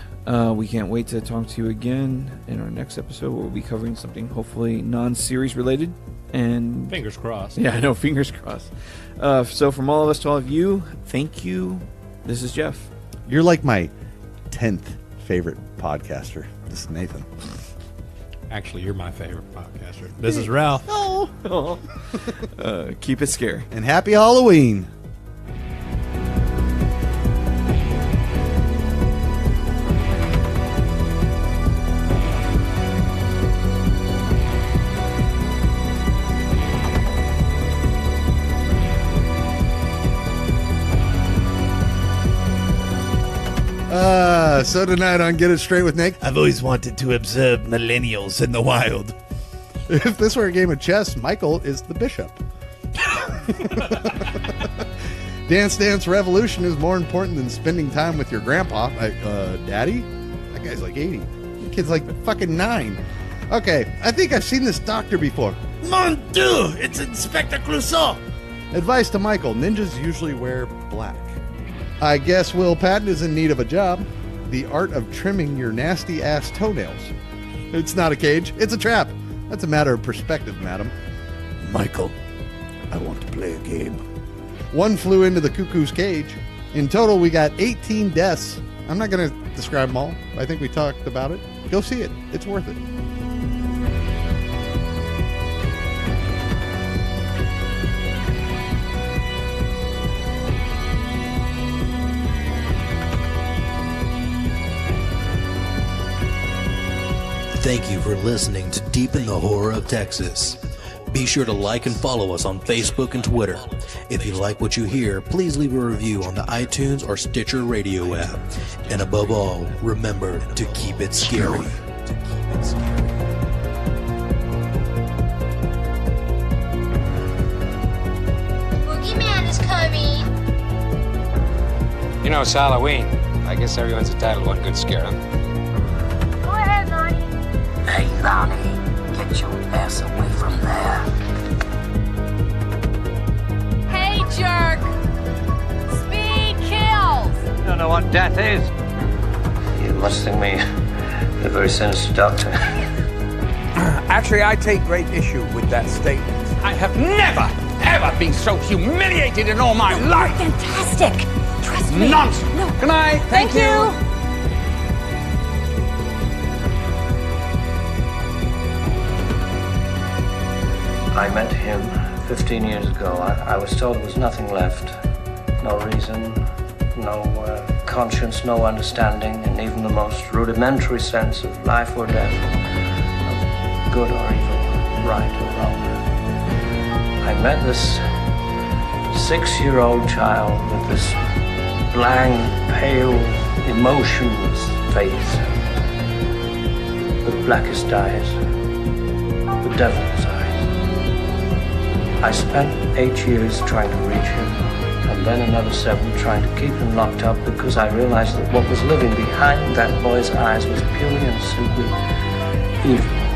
We can't wait to talk to you again in our next episode. We'll be covering something hopefully non-series related. And fingers crossed. Yeah, I know. Fingers crossed. So from all of us to all of you, thank you. This is Jeff. You're like my 10th favorite podcaster. This is Nathan. Actually, you're my favorite podcaster. This is Ralph. Oh. Keep it scary. And happy Halloween. So tonight on Get It Straight with Nick, I've always wanted to observe millennials in the wild. If this were a game of chess, Michael is the bishop. Dance Dance Revolution is more important than spending time with your grandpa. Daddy? That guy's like 80. The kid's like fucking 9. Okay, I think I've seen this doctor before. Mon Dieu, it's Inspector Clouseau. Advice to Michael, ninjas usually wear black. I guess Will Patton is in need of a job. The art of trimming your nasty-ass toenails. It's not a cage, it's a trap. That's a matter of perspective, madam. Michael, I want to play a game. One flew into the cuckoo's cage. In total, we got 18 deaths. I'm not going to describe them all. I think we talked about it. Go see it. It's worth it. Thank you for listening to Deep in the Horror of Texas. Be sure to like and follow us on Facebook and Twitter. If you like what you hear, please leave a review on the iTunes or Stitcher radio app. And above all, remember to keep it scary. Boogeyman is coming. You know, it's Halloween. I guess everyone's entitled to one good scare, huh? Go ahead, Lonnie. Hey, Lonnie, get your ass away from there. Hey, jerk. Speed kills. You don't know what death is. You must think me a very sinister doctor. Actually, I take great issue with that statement. I have never, ever been so humiliated in all my life. Fantastic. Trust me. Nonsense. No. Good night. Thank you. I met him 15 years ago. I was told there was nothing left. No reason, no conscience, no understanding, and even the most rudimentary sense of life or death, of good or evil, right or wrong. I met this 6-year-old child with this blank, pale, emotionless face, the blackest eyes, the devil's eyes. I spent 8 years trying to reach him, and then another 7 trying to keep him locked up because I realized that what was living behind that boy's eyes was purely and simply evil.